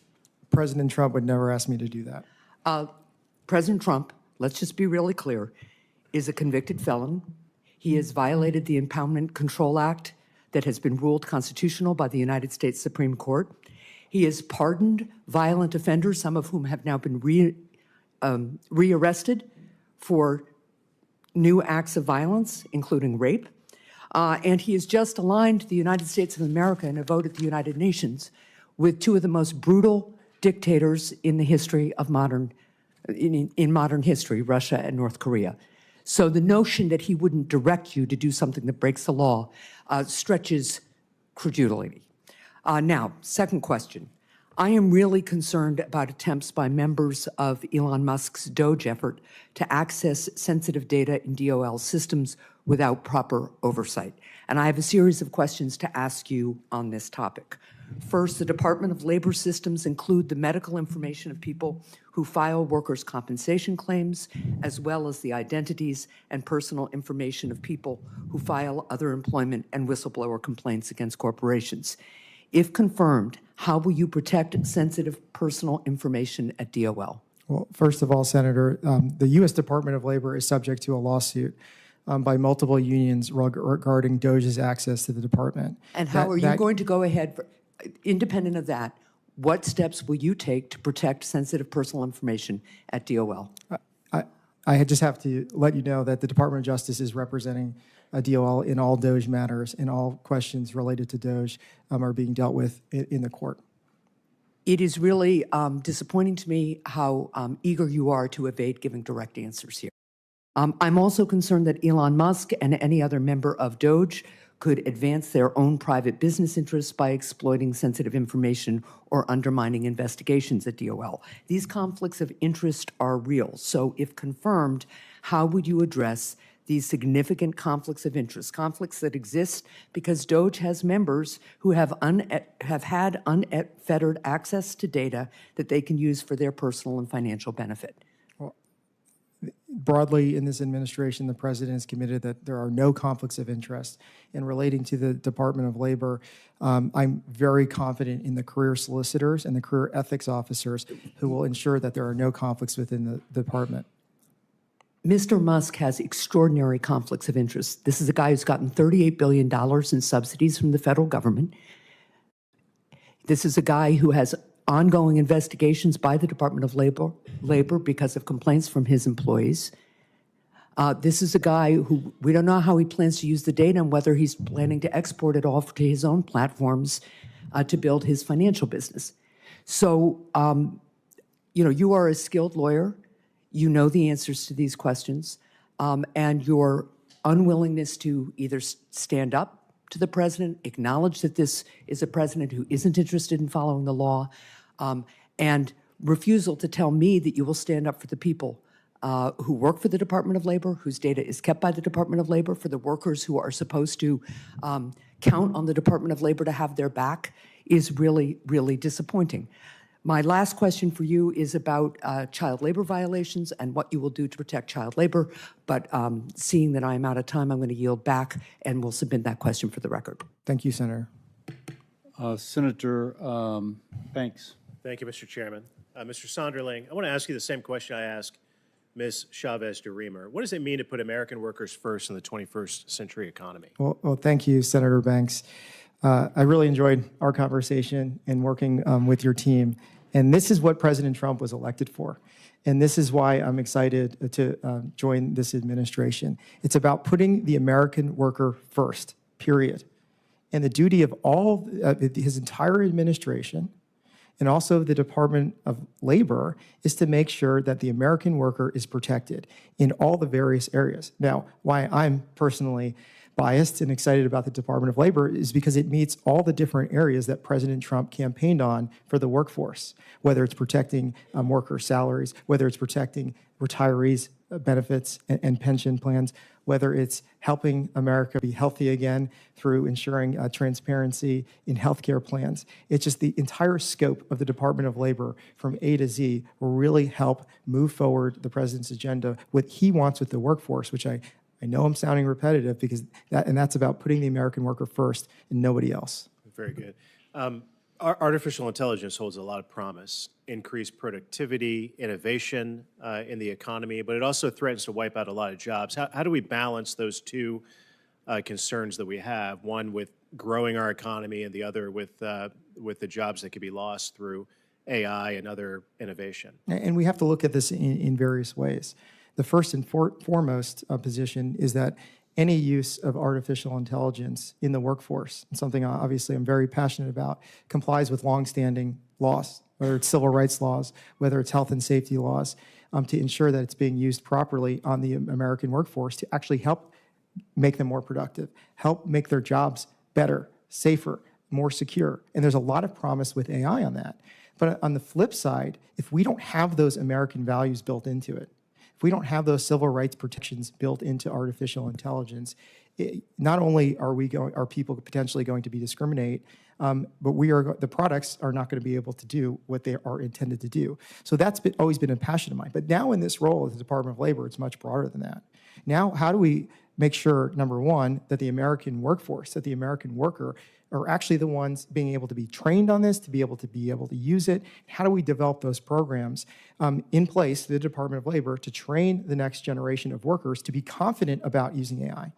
President Trump would never ask me to do that. President Trump, let's just be really clear, is a convicted felon. He has violated the Impoundment Control Act that has been ruled constitutional by the United States Supreme Court. He has pardoned violent offenders, some of whom have now been rearrested for new acts of violence, including rape. And he has just aligned the United States of America in a vote at the United Nations with two of the most brutal dictators in the history of modern history, Russia and North Korea. So the notion that he wouldn't direct you to do something that breaks the law stretches credulity. Now, second question. I am really concerned about attempts by members of Elon Musk's Doge effort to access sensitive data in DOL systems without proper oversight. And I have a series of questions to ask you on this topic. First, the Department of Labor systems include the medical information of people who file workers' compensation claims, as well as the identities and personal information of people who file other employment and whistleblower complaints against corporations. If confirmed, how will you protect sensitive personal information at DOL? Well, first of all, Senator, the U.S. Department of Labor is subject to a lawsuit by multiple unions regarding Doge's access to the department. And how are you going to go ahead, independent of that, what steps will you take to protect sensitive personal information at DOL? I just have to let you know that the Department of Justice is representing DOL in all Doge matters, and all questions related to Doge are being dealt with in the court. It is really disappointing to me how eager you are to evade giving direct answers here. I'm also concerned that Elon Musk and any other member of Doge could advance their own private business interests by exploiting sensitive information or undermining investigations at DOL. These conflicts of interest are real. So if confirmed, how would you address these significant conflicts of interest, conflicts that exist because Doge has members who have had unfettered access to data that they can use for their personal and financial benefit? Broadly, in this administration, the president is committed that there are no conflicts of interest. And relating to the Department of Labor, I'm very confident in the career solicitors and the career ethics officers who will ensure that there are no conflicts within the department. Mr. Musk has extraordinary conflicts of interest. This is a guy who's gotten $38 billion in subsidies from the federal government. This is a guy who has ongoing investigations by the Department of Labor because of complaints from his employees. This is a guy who we don't know how he plans to use the data and whether he's planning to export it all to his own platforms to build his financial business. So, you are a skilled lawyer. You know the answers to these questions, and your unwillingness to either stand up to the president, acknowledge that this is a president who isn't interested in following the law, and refusal to tell me that you will stand up for the people who work for the Department of Labor, whose data is kept by the Department of Labor, for the workers who are supposed to count on the Department of Labor to have their back, is really, really disappointing. My last question for you is about child labor violations and what you will do to protect child labor. But seeing that I'm out of time, I'm going to yield back and we'll submit that question for the record. Thank you, Senator. Senator Banks. Thank you, Mr. Chairman. Mr. Sonderling, I want to ask you the same question I asked Ms. Chavez-DeRemer. What does it mean to put American workers first in the 21st century economy? Well, thank you, Senator Banks. I really enjoyed our conversation and working with your team. And this is what President Trump was elected for. And this is why I'm excited to join this administration. It's about putting the American worker first, period. And the duty of all his entire administration and also the Department of Labor is to make sure that the American worker is protected in all the various areas. Now, why I'm personally biased and excited about the Department of Labor is because it meets all the different areas that President Trump campaigned on for the workforce, whether it's protecting worker salaries, whether it's protecting retirees' benefits and pension plans, whether it's helping America be healthy again through ensuring transparency in healthcare plans. It's just the entire scope of the Department of Labor from A to Z will really help move forward the president's agenda, what he wants with the workforce, which I know I'm sounding repetitive because that's about putting the American worker first and nobody else. Very good. Artificial intelligence holds a lot of promise, increased productivity, innovation in the economy, but it also threatens to wipe out a lot of jobs. How do we balance those two concerns that we have, one with growing our economy and the other with the jobs that could be lost through AI and other innovation? And we have to look at this in various ways. The first and foremost position is that any use of artificial intelligence in the workforce, and something obviously I'm very passionate about, complies with longstanding laws, whether it's civil rights laws, whether it's health and safety laws, to ensure that it's being used properly on the American workforce to actually help make them more productive, help make their jobs better, safer, more secure. And there's a lot of promise with AI on that. But on the flip side, if we don't have those American values built into it, if we don't have those civil rights protections built into artificial intelligence, not only are people potentially going to be discriminate, but the products are not going to be able to do what they are intended to do. So that's always been a passion of mine. But now in this role at the Department of Labor, it's much broader than that. Now, how do we make sure, number one, that the American workforce, that the American worker are actually the ones being able to be trained on this, to be able to use it? How do we develop those programs in place, the Department of Labor, to train the next generation of workers to be confident about using AI?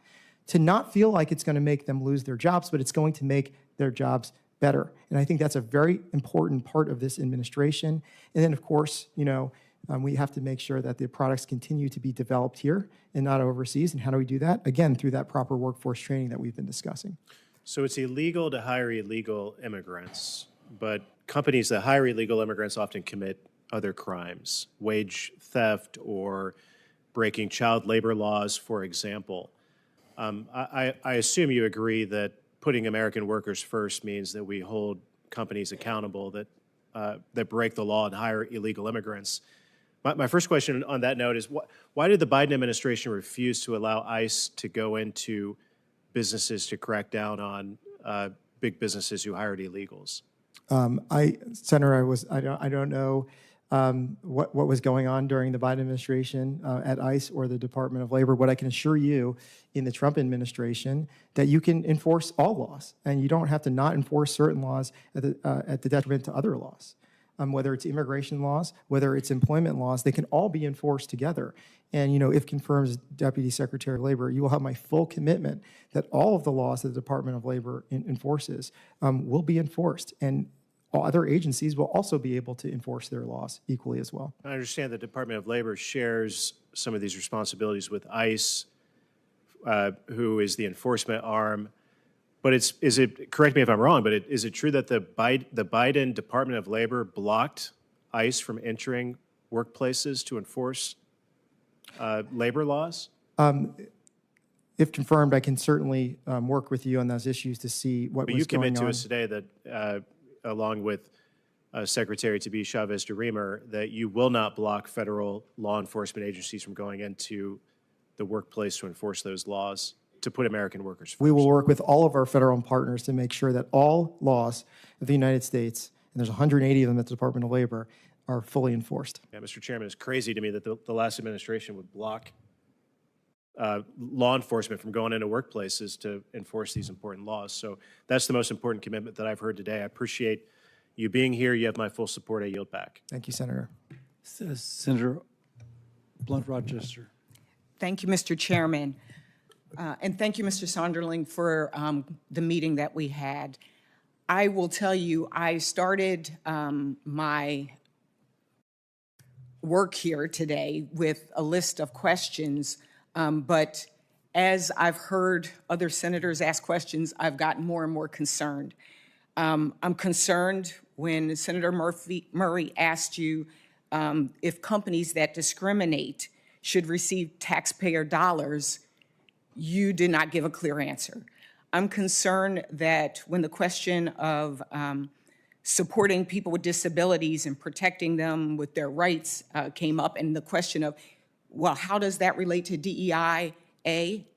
To not feel like it's going to make them lose their jobs, but it's going to make their jobs better. And I think that's a very important part of this administration. And then, of course, we have to make sure that the products continue to be developed here and not overseas. And how do we do that? Again, through that proper workforce training that we've been discussing. So it's illegal to hire illegal immigrants, but companies that hire illegal immigrants often commit other crimes, wage theft or breaking child labor laws, for example. I assume you agree that putting American workers first means that we hold companies accountable that break the law and hire illegal immigrants. My first question on that note is, why did the Biden administration refuse to allow ICE to go into businesses to crack down on big businesses who hired illegals? Senator, I don't know what was going on during the Biden administration at ICE or the Department of Labor. What I can assure you in the Trump administration, that you can enforce all laws, and you don't have to not enforce certain laws at the detriment to other laws. Whether it's immigration laws, whether it's employment laws, they can all be enforced together. And if confirmed as Deputy Secretary of Labor, you will have my full commitment that all of the laws that the Department of Labor enforces will be enforced. And other agencies will also be able to enforce their laws equally as well. I understand the Department of Labor shares some of these responsibilities with ICE, who is the enforcement arm. But correct me if I'm wrong, but is it true that the Biden Department of Labor blocked ICE from entering workplaces to enforce labor laws? If confirmed, I can certainly work with you on those issues to see what was going on. But you commit to us today that, along with Secretary-to-be Chavez-DeRemer, that you will not block federal law enforcement agencies from going into the workplace to enforce those laws, to put American workers first. We will work with all of our federal partners to make sure that all laws of the United States, and there's 180 of them at the Department of Labor, are fully enforced. Yeah, Mr. Chairman, it's crazy to me that the last administration would block law enforcement from going into workplaces to enforce these important laws. So that's the most important commitment that I've heard today. I appreciate you being here. You have my full support. I yield back. Thank you, Senator. Senator Blunt Rochester. Thank you, Mr. Chairman. And thank you, Mr. Sonderling, for the meeting that we had. I will tell you, I started my work here today with a list of questions, but as I've heard other senators ask questions, I've gotten more and more concerned. I'm concerned when Senator Murray asked you if companies that discriminate should receive taxpayer dollars. You did not give a clear answer. I'm concerned that when the question of supporting people with disabilities and protecting them with their rights came up, and the question of, well, how does that relate to DEI,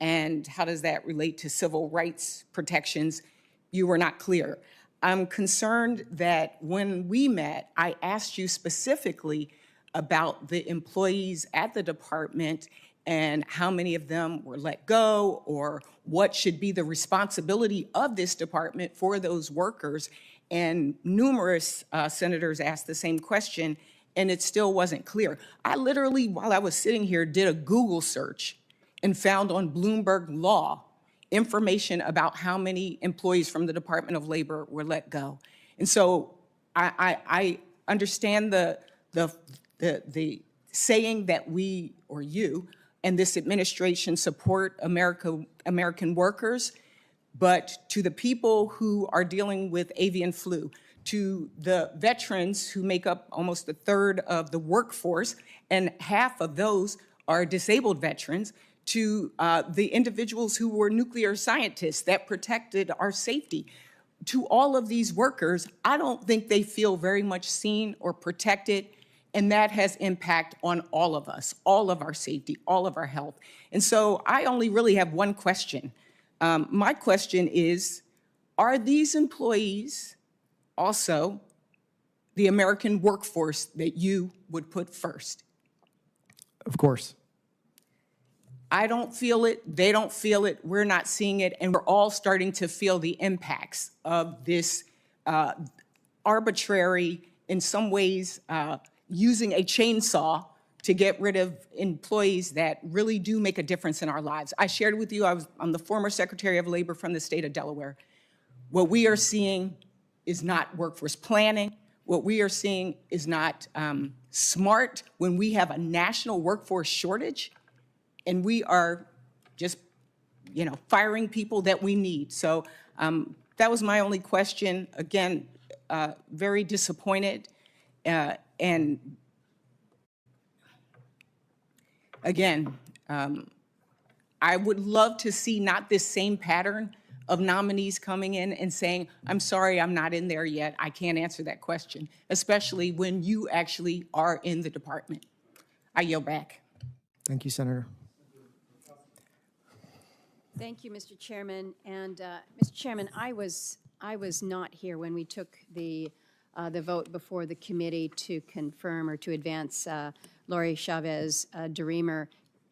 and how does that relate to civil rights protections, you were not clear. I'm concerned that when we met, I asked you specifically about the employees at the department and how many of them were let go, or what should be the responsibility of this department for those workers. And numerous senators asked the same question, and it still wasn't clear. I literally, while I was sitting here, did a Google search and found on Bloomberg Law information about how many employees from the Department of Labor were let go. And so I understand the saying that we, or you, and this administration support American workers, but to the people who are dealing with avian flu, to the veterans who make up almost a third of the workforce, and half of those are disabled veterans, to the individuals who were nuclear scientists that protected our safety. to all of these workers, I don't think they feel very much seen or protected, and that has impact on all of us, all of our safety, all of our health. And so I only really have one question. My question is, are these employees also the American workforce that you would put first? Of course. I don't feel it, they don't feel it, we're not seeing it, and we're all starting to feel the impacts of this arbitrary, in some ways, using a chainsaw to get rid of employees that really do make a difference in our lives. I shared with you, I'm the former Secretary of Labor from the state of Delaware. What we are seeing is not workforce planning. What we are seeing is not smart when we have a national workforce shortage and we are just, firing people that we need. So that was my only question. Again, very disappointed. And again, I would love to see not this same pattern of nominees coming in and saying, I'm sorry, I'm not in there yet. I can't answer that question, especially when you actually are in the department. I yield back. Thank you, Senator. Thank you, Mr. Chairman. And Mr. Chairman, I was not here when we took the vote before the committee to confirm or to advance Lori Chavez-DeRemer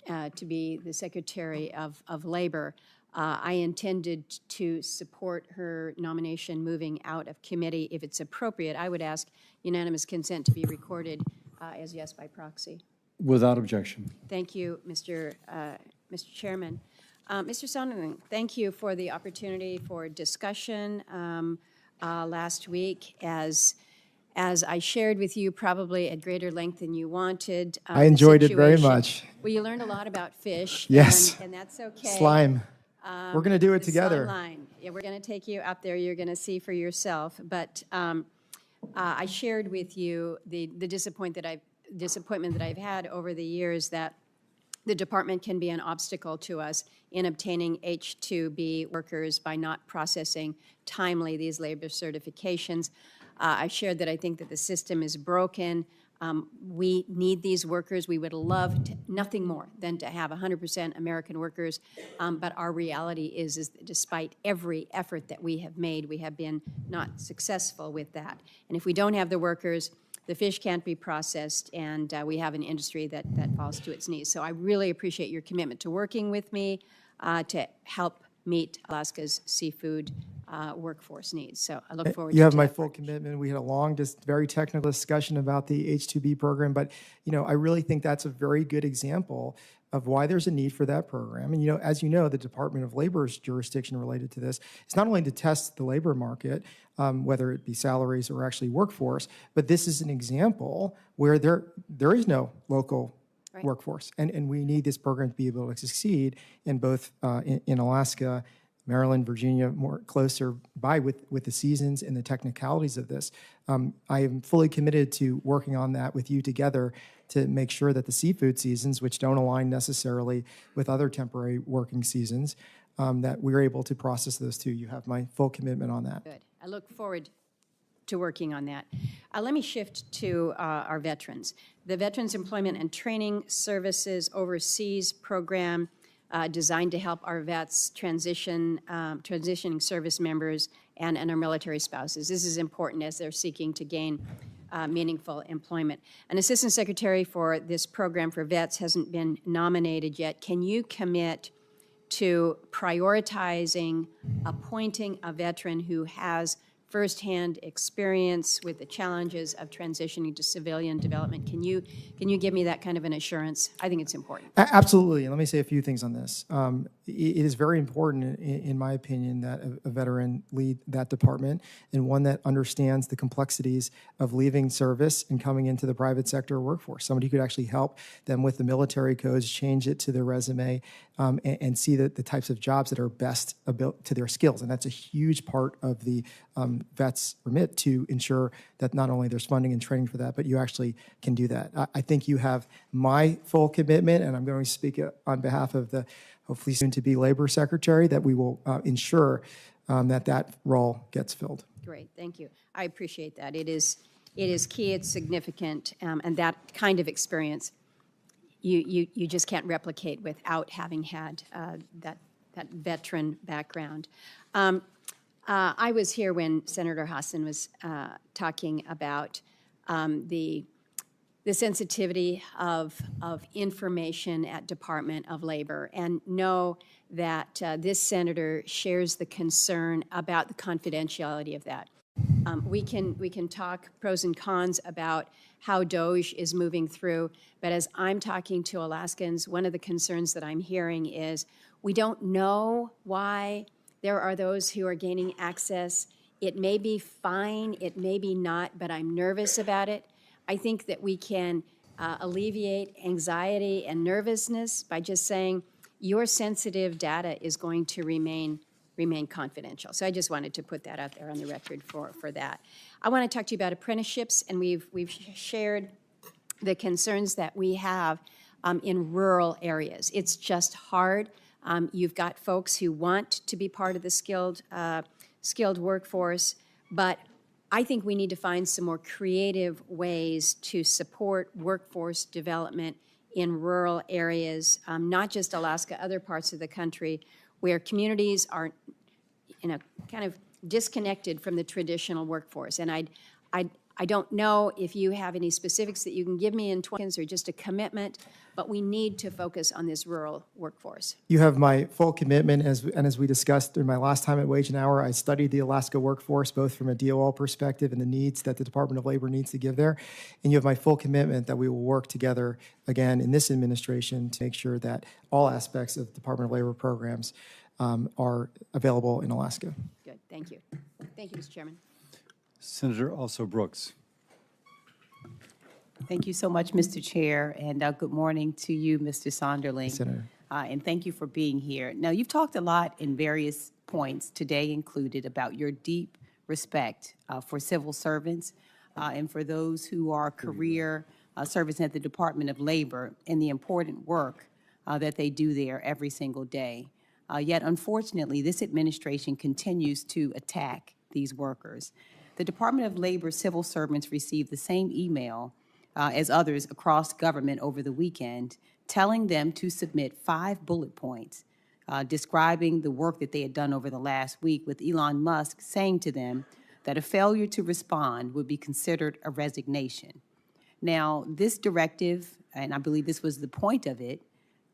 to be the Secretary of Labor. I intended to support her nomination moving out of committee. If it's appropriate, I would ask unanimous consent to be recorded as yes by proxy. Without objection. Thank you, Mr. Chairman. Mr. Sonderling, thank you for the opportunity for discussion last week. As I shared with you, probably at greater length than you wanted. I enjoyed it very much. Well, you learned a lot about fish. Yes. And that's okay. Slime. We're going to do it The together. Line. Yeah, we're going to take you out there. You're going to see for yourself. But I shared with you the disappointment that I've had over the years that the department can be an obstacle to us in obtaining H-2B workers by not processing timely these labor certifications. I shared that I think that the system is broken. We need these workers. We would love nothing more than to have 100% American workers, but our reality is that despite every effort that we have made, we have been not successful with that. And if we don't have the workers, the fish can't be processed, and we have an industry that falls to its knees. So I really appreciate your commitment to working with me to help meet Alaska's seafood workforce needs. So I look forward to You have my that full partnership. commitment. We had a long, just very technical discussion about the H-2B program, but I really think that's a very good example of why there's a need for that program. And as you know, the Department of Labor's jurisdiction related to this is not only to test the labor market, whether it be salaries or actually workforce, but this is an example where there is no local workforce, and we need this program to be able to succeed in both in Alaska, Maryland, Virginia, more closer by with the seasons and the technicalities of this. I am fully committed to working on that with you together to make sure that the seafood seasons, which don't align necessarily with other temporary working seasons, that we're able to process those too. You have my full commitment on that. Good. I look forward to working on that. Let me shift to our veterans. The Veterans Employment and Training Services Overseas Program designed to help our vets transitioning service members and our military spouses. This is important as they're seeking to gain meaningful employment. An assistant secretary for this program for vets hasn't been nominated yet. Can you commit to prioritizing appointing a veteran who has firsthand experience with the challenges of transitioning to civilian development? Can you give me that kind of an assurance? I think it's important. Absolutely. And let me say a few things on this. It is very important, in my opinion, that a veteran lead that department, and one that understands the complexities of leaving service and coming into the private sector workforce. Somebody who could actually help them with the military codes, change it to their resume, and see the types of jobs that are best to their skills. And that's a huge part of the vets remit, to ensure that not only there's funding and training for that, but you actually can do that. I think you have my full commitment, and I'm going to speak on behalf of the hopefully soon-to-be Labor Secretary, that we will ensure that role gets filled. Great, thank you. I appreciate that. It is key, it's significant, and that kind of experience you just can't replicate without having had that veteran background. I was here when Senator Hassan was talking about the sensitivity of information at Department of Labor, and know that this senator shares the concern about the confidentiality of that. We can talk pros and cons about how DOGE is moving through, but as I'm talking to Alaskans, one of the concerns that I'm hearing is we don't know why there are those who are gaining access. It may be fine, it may be not, but I'm nervous about it. I think that we can alleviate anxiety and nervousness by just saying your sensitive data is going to remain confidential. So I just wanted to put that out there on the record for that. I want to talk to you about apprenticeships, and we've shared the concerns that we have in rural areas. It's just hard. You've got folks who want to be part of the skilled workforce, but I think we need to find some more creative ways to support workforce development in rural areas, not just Alaska, other parts of the country, where communities are, kind of disconnected from the traditional workforce. And I don't know if you have any specifics that you can give me in 20 seconds or just a commitment, but we need to focus on this rural workforce. You have my full commitment, as we discussed during my last time at Wage and Hour. I studied the Alaska workforce, both from a DOL perspective and the needs that the Department of Labor needs to give there. And you have my full commitment that we will work together again in this administration to make sure that all aspects of Department of Labor programs are available in Alaska. Good, thank you. Thank you, Mr. Chairman. Senator Also Brooks. Thank you so much, Mr. Chair, and good morning to you, Mr. Sonderling. Senator. And thank you for being here. Now, you've talked a lot in various points, today included, about your deep respect for civil servants and for those who are career servants at the Department of Labor and the important work that they do there every single day. Yet, unfortunately, this administration continues to attack these workers. The Department of Labor civil servants received the same email as others across government over the weekend, telling them to submit 5 bullet points describing the work that they had done over the last week, with Elon Musk saying to them that a failure to respond would be considered a resignation. Now, this directive, and I believe this was the point of it,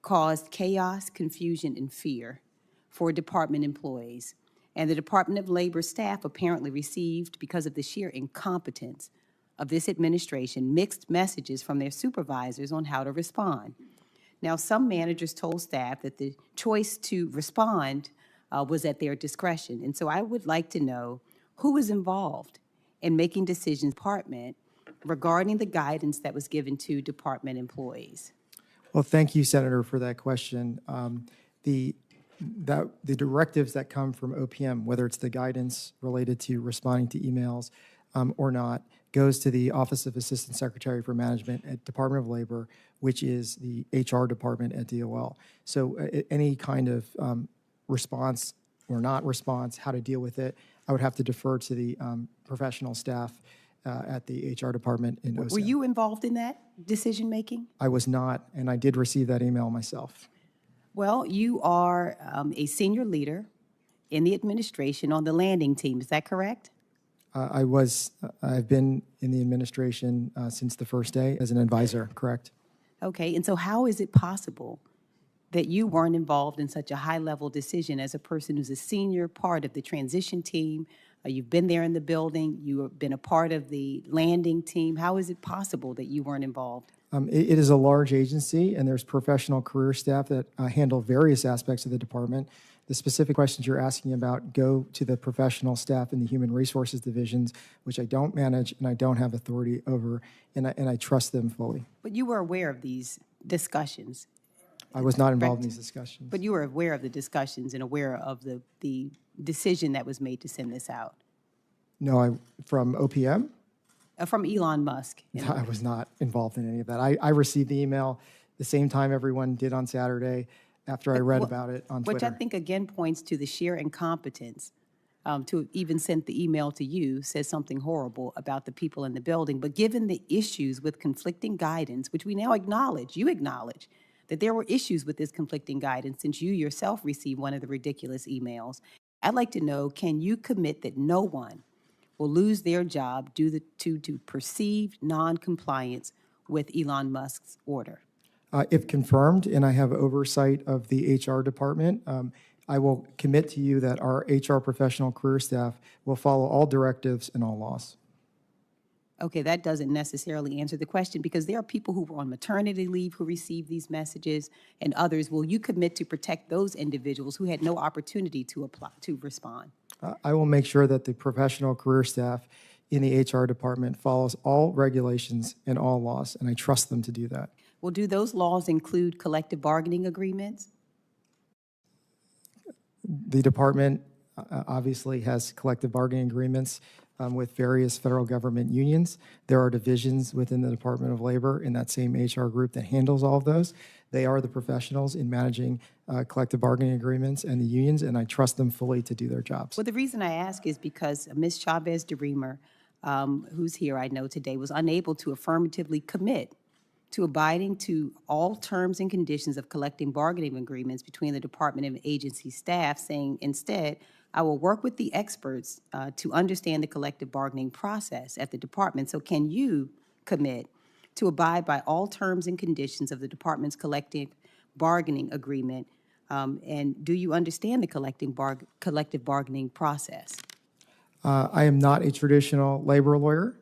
caused chaos, confusion, and fear for department employees. And the Department of Labor staff apparently received, because of the sheer incompetence of this administration, mixed messages from their supervisors on how to respond. Now, some managers told staff that the choice to respond was at their discretion. And so I would like to know who was involved in making decisions in the department regarding the guidance that was given to department employees. Well, thank you, Senator, for that question. The directives that come from OPM, whether it's the guidance related to responding to emails or not, goes to the Office of Assistant Secretary for Management at Department of Labor, which is the HR department at DOL. So any kind of response or not response, how to deal with it, I would have to defer to the professional staff at the HR department in OSA. Were you involved in that decision-making? I was not, and I did receive that email myself. Well, you are a senior leader in the administration on the landing team. Is that correct? I've been in the administration since the first day as an advisor, correct? Okay, and so how is it possible that you weren't involved in such a high-level decision as a person who's a senior part of the transition team? You've been there in the building, you have been a part of the landing team. How is it possible that you weren't involved? It is a large agency, and there's professional career staff that handle various aspects of the department. The specific questions you're asking about go to the professional staff in the human resources divisions, which I don't manage and I don't have authority over, and I trust them fully. But you were aware of these discussions. I was not involved in these discussions. But you were aware of the discussions and aware of the decision that was made to send this out? No, from OPM? From Elon Musk. I was not involved in any of that. I received the email the same time everyone did on Saturday after I read about it on Twitter. Which I think again points to the sheer incompetence to have even sent the email to you says something horrible about the people in the building. But given the issues with conflicting guidance, which we now acknowledge, you acknowledge, that there were issues with this conflicting guidance since you yourself received one of the ridiculous emails, I'd like to know, can you commit that no one will lose their job due to perceived non-compliance with Elon Musk's order? If confirmed, and I have oversight of the HR department, I will commit to you that our HR professional career staff will follow all directives and all laws. Okay, that doesn't necessarily answer the question, because there are people who were on maternity leave who received these messages, and others. Will you commit to protect those individuals who had no opportunity to apply, to respond? I will make sure that the professional career staff in the HR department follows all regulations and all laws, and I trust them to do that. Well, do those laws include collective bargaining agreements? The department obviously has collective bargaining agreements with various federal government unions. There are divisions within the Department of Labor in that same HR group that handles all of those. They are the professionals in managing collective bargaining agreements and the unions, and I trust them fully to do their jobs. Well, the reason I ask is because Ms. Chavez-DeRemer, who's here, I know today, was unable to affirmatively commit to abiding to all terms and conditions of collective bargaining agreements between the department and agency staff, saying instead, I will work with the experts to understand the collective bargaining process at the department. So can you commit to abide by all terms and conditions of the department's collective bargaining agreement? And do you understand the collective bargaining process? I am not a traditional labor lawyer,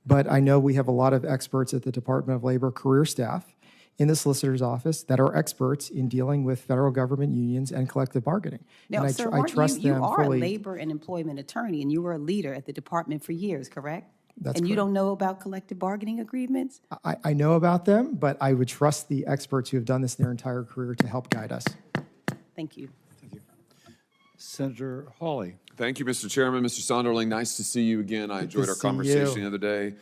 but I know we have a lot of experts at the Department of Labor career staff in the solicitor's office that are experts in dealing with federal government unions and collective bargaining. Now, and sir, I trust you them are fully. a labor and employment attorney, and you were a leader at the department for years, correct? That's and you correct. don't know about collective bargaining agreements? I know about them, but I would trust the experts who have done this their entire career to help guide us. Thank you. Senator Hawley. Thank you, Mr. Chairman. Mr. Sonderling, nice to see you again. I enjoyed our see conversation you. the other day.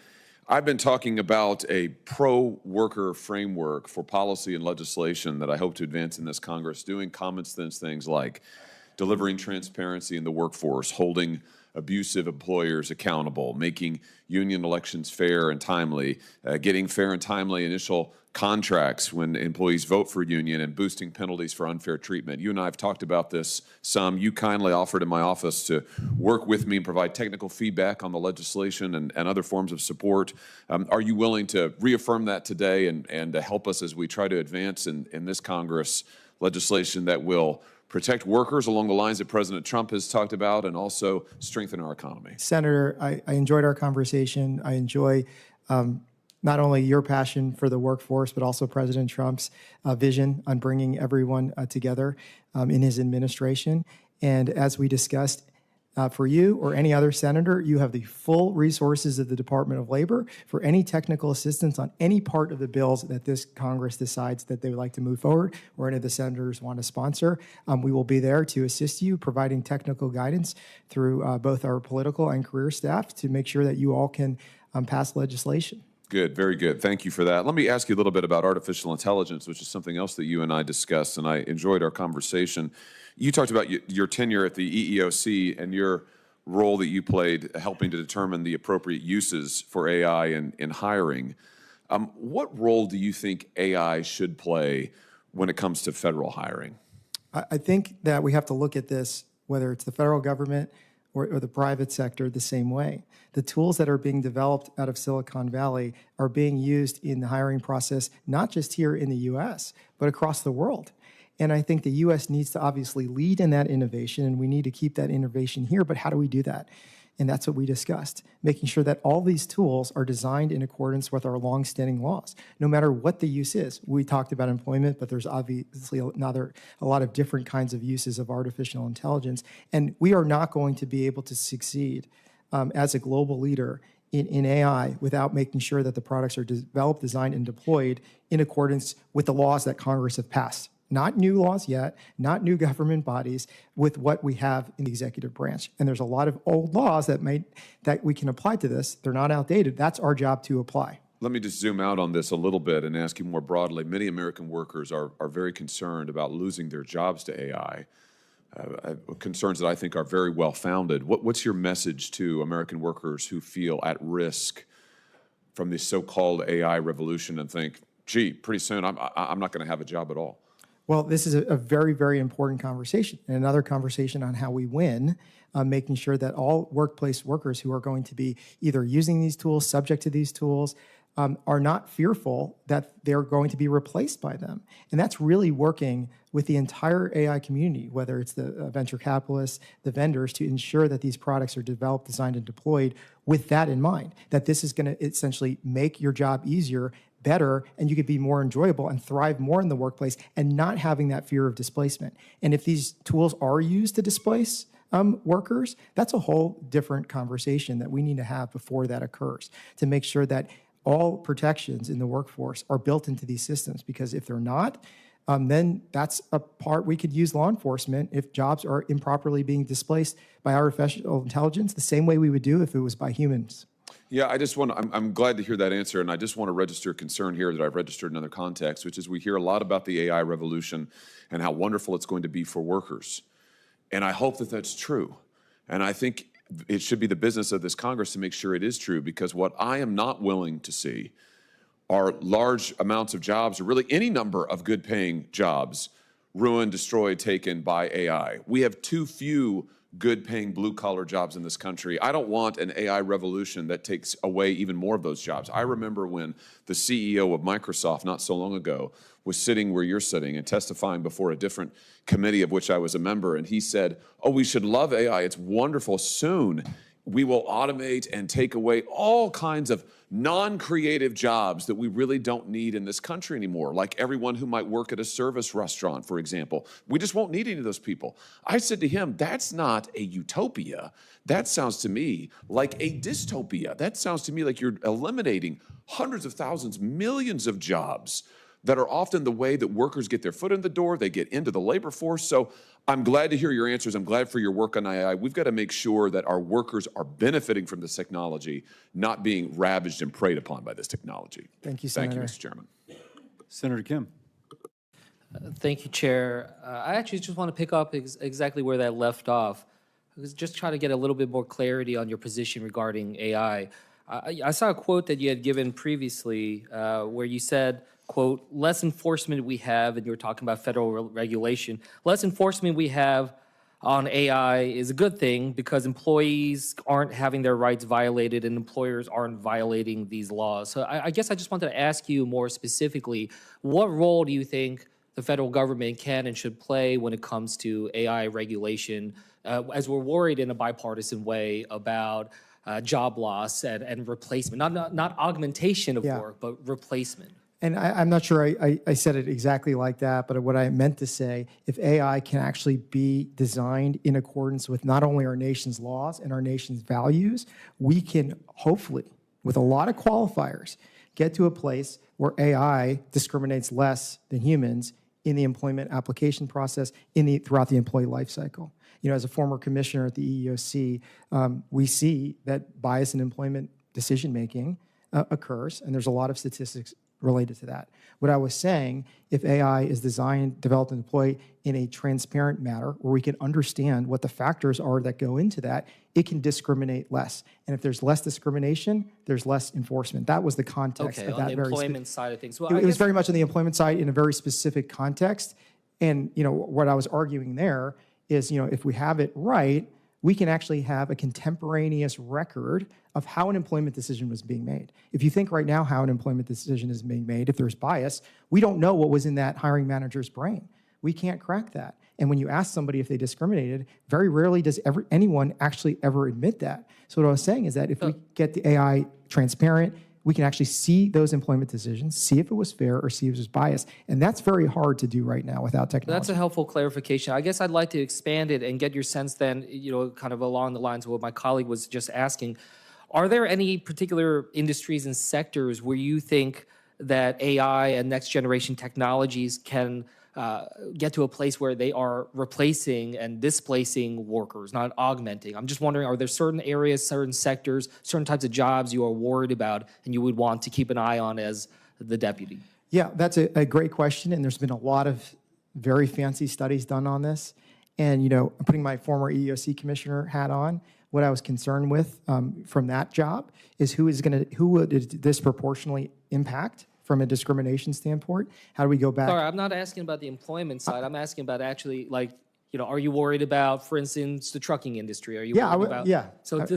I've been talking about a pro-worker framework for policy and legislation that I hope to advance in this Congress, doing common sense things like delivering transparency in the workforce, holding abusive employers accountable, making union elections fair and timely, getting fair and timely initial contracts when employees vote for a union, and boosting penalties for unfair treatment. You and I have talked about this some. You kindly offered in my office to work with me and provide technical feedback on the legislation and other forms of support. Are you willing to reaffirm that today and to help us as we try to advance in this Congress legislation that will protect workers along the lines that President Trump has talked about and also strengthen our economy? Senator, I enjoyed our conversation. I enjoy not only your passion for the workforce, but also President Trump's vision on bringing everyone together in his administration. And as we discussed, for you or any other senator, you have the full resources of the Department of Labor for any technical assistance on any part of the bills that this Congress decides that they would like to move forward or any of the senators want to sponsor. We will be there to assist you, providing technical guidance through both our political and career staff to make sure that you all can pass legislation. Good, very good. Thank you for that. Let me ask you a little bit about artificial intelligence, which is something else that you and I discussed, and I enjoyed our conversation. You talked about your tenure at the EEOC and your role that you played helping to determine the appropriate uses for AI in hiring. What role do you think AI should play when it comes to federal hiring? I think that we have to look at this, whether it's the federal government or the private sector, the same way. The tools that are being developed out of Silicon Valley are being used in the hiring process, not just here in the U.S., but across the world. And I think the U.S. needs to obviously lead in that innovation, and we need to keep that innovation here. But how do we do that? And that's what we discussed, making sure that all these tools are designed in accordance with our longstanding laws, no matter what the use is. We talked about employment, but there's obviously a lot of different kinds of uses of artificial intelligence. And we are not going to be able to succeed as a global leader in AI without making sure that the products are developed, designed, and deployed in accordance with the laws that Congress have passed. Not new laws yet, not new government bodies, with what we have in the executive branch. And there's a lot of old laws that we can apply to this. They're not outdated. That's our job to apply. Let me just zoom out on this a little bit and ask you more broadly. Many American workers are very concerned about losing their jobs to AI. concerns that I think are very well-founded. What's your message to American workers who feel at risk from this so-called AI revolution and think, gee, pretty soon I'm not going to have a job at all? Well, this is a very, very important conversation, and another conversation on how we win, making sure that all workplace workers who are going to be either using these tools, subject to these tools, are not fearful that they're going to be replaced by them. And that's really working with the entire AI community, whether it's the venture capitalists, the vendors, to ensure that these products are developed, designed, and deployed with that in mind, that this is going to essentially make your job easier, better, and you could be more enjoyable and thrive more in the workplace and not having that fear of displacement. And if these tools are used to displace workers, that's a whole different conversation that we need to have before that occurs, to make sure that all protections in the workforce are built into these systems, because if they're not, then that's a part we could use law enforcement if jobs are improperly being displaced by artificial intelligence, the same way we would do if it was by humans. Yeah, I'm glad to hear that answer, and I just want to register a concern here that I've registered in other contexts, which is we hear a lot about the AI revolution and how wonderful it's going to be for workers. And I hope that that's true. And I think it should be the business of this Congress to make sure it is true, because what I am not willing to see are large amounts of jobs, or really any number of good-paying jobs, ruined, destroyed, taken by AI. We have too few good-paying blue-collar jobs in this country. I don't want an AI revolution that takes away even more of those jobs. I remember when the CEO of Microsoft not so long ago was sitting where you're sitting and testifying before a different committee of which I was a member, and he said, oh, we should love AI. It's wonderful. Soon we will automate and take away all kinds of non-creative jobs that we really don't need in this country anymore, like everyone who might work at a service restaurant, for example. We just won't need any of those people. I said to him, that's not a utopia. That sounds to me like a dystopia. That sounds to me like you're eliminating hundreds of thousands, millions of jobs that are often the way that workers get their foot in the door, they get into the labor force. So I'm glad to hear your answers. I'm glad for your work on AI. We've got to make sure that our workers are benefiting from this technology, not being ravaged and preyed upon by this technology. Thank you, Senator. Thank you, Mr. Chairman. Senator Kim. Thank you, Chair. I actually just want to pick up exactly where that left off. I was just trying to get a little bit more clarity on your position regarding AI. I saw a quote that you had given previously where you said, quote, less enforcement we have, and you were talking about federal regulation, less enforcement we have on AI is a good thing because employees aren't having their rights violated and employers aren't violating these laws. So I guess I just wanted to ask you more specifically, what role do you think the federal government can and should play when it comes to AI regulation, as we're worried in a bipartisan way about job loss and replacement, not augmentation of work, but replacement? And I'm not sure I said it exactly like that, but what I meant to say, if AI can actually be designed in accordance with not only our nation's laws and our nation's values, we can hopefully, with a lot of qualifiers, get to a place where AI discriminates less than humans in the employment application process, throughout the employee life cycle. You know, as a former commissioner at the EEOC, we see that bias in employment decision-making occurs, and there's a lot of statistics related to that. What I was saying, if AI is designed, developed, and deployed in a transparent manner where we can understand what the factors are that go into that, it can discriminate less. And if there's less discrimination, there's less enforcement. That was the context of that. On the employment side of things. Well, it was very much on the employment side in a very specific context. And, you know, what I was arguing there is, you know, if we have it right, we can actually have a contemporaneous record of how an employment decision was being made. If you think right now how an employment decision is being made, if there's bias, we don't know what was in that hiring manager's brain. We can't crack that. And when you ask somebody if they discriminated, very rarely does anyone actually ever admit that. So what I was saying is that if we get the AI transparent, we can actually see those employment decisions, see if it was fair or see if it was biased. And that's very hard to do right now without technology. That's a helpful clarification. I guess I'd like to expand it and get your sense then, you know, kind of along the lines of what my colleague was just asking. Are there any particular industries and sectors where you think that AI and next generation technologies can get to a place where they are replacing and displacing workers, not augmenting? I'm just wondering, are there certain areas, certain sectors, certain types of jobs you are worried about and you would want to keep an eye on as the deputy? Yeah, that's a great question, and there's been a lot of very fancy studies done on this. And, I'm putting my former EEOC commissioner hat on. What I was concerned with from that job is who would it disproportionately impact from a discrimination standpoint? How do we go back? Sorry, I'm not asking about the employment side. I'm asking about actually, are you worried about, for instance, the trucking industry? Are you worried about? Yeah. So I'm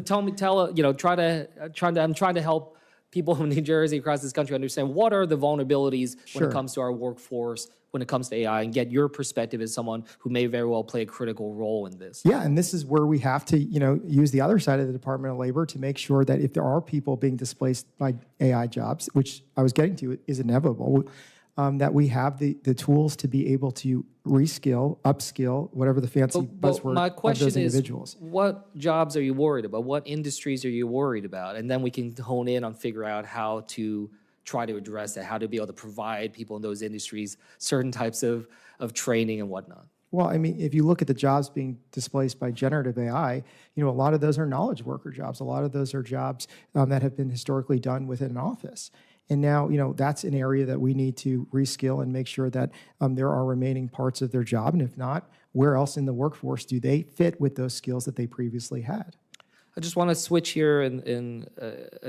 trying to help people in New Jersey, across this country, understand what are the vulnerabilities when Sure. it comes to our workforce, when it comes to AI, and get your perspective as someone who may very well play a critical role in this. Yeah, and this is where we have to, use the other side of the Department of Labor to make sure that if there are people being displaced by AI jobs, which I was getting to is inevitable, that we have the tools to be able to reskill, upskill, whatever the fancy buzzword My of question those is, individuals. what jobs are you worried about? What industries are you worried about? And then we can hone in on figure out how to try to address that, how to be able to provide people in those industries certain types of training and whatnot. Well, I mean, if you look at the jobs being displaced by generative AI, a lot of those are knowledge worker jobs. A lot of those are jobs that have been historically done within an office. And now, that's an area that we need to reskill and make sure that there are remaining parts of their job. And if not, where else in the workforce do they fit with those skills that they previously had? I just want to switch here and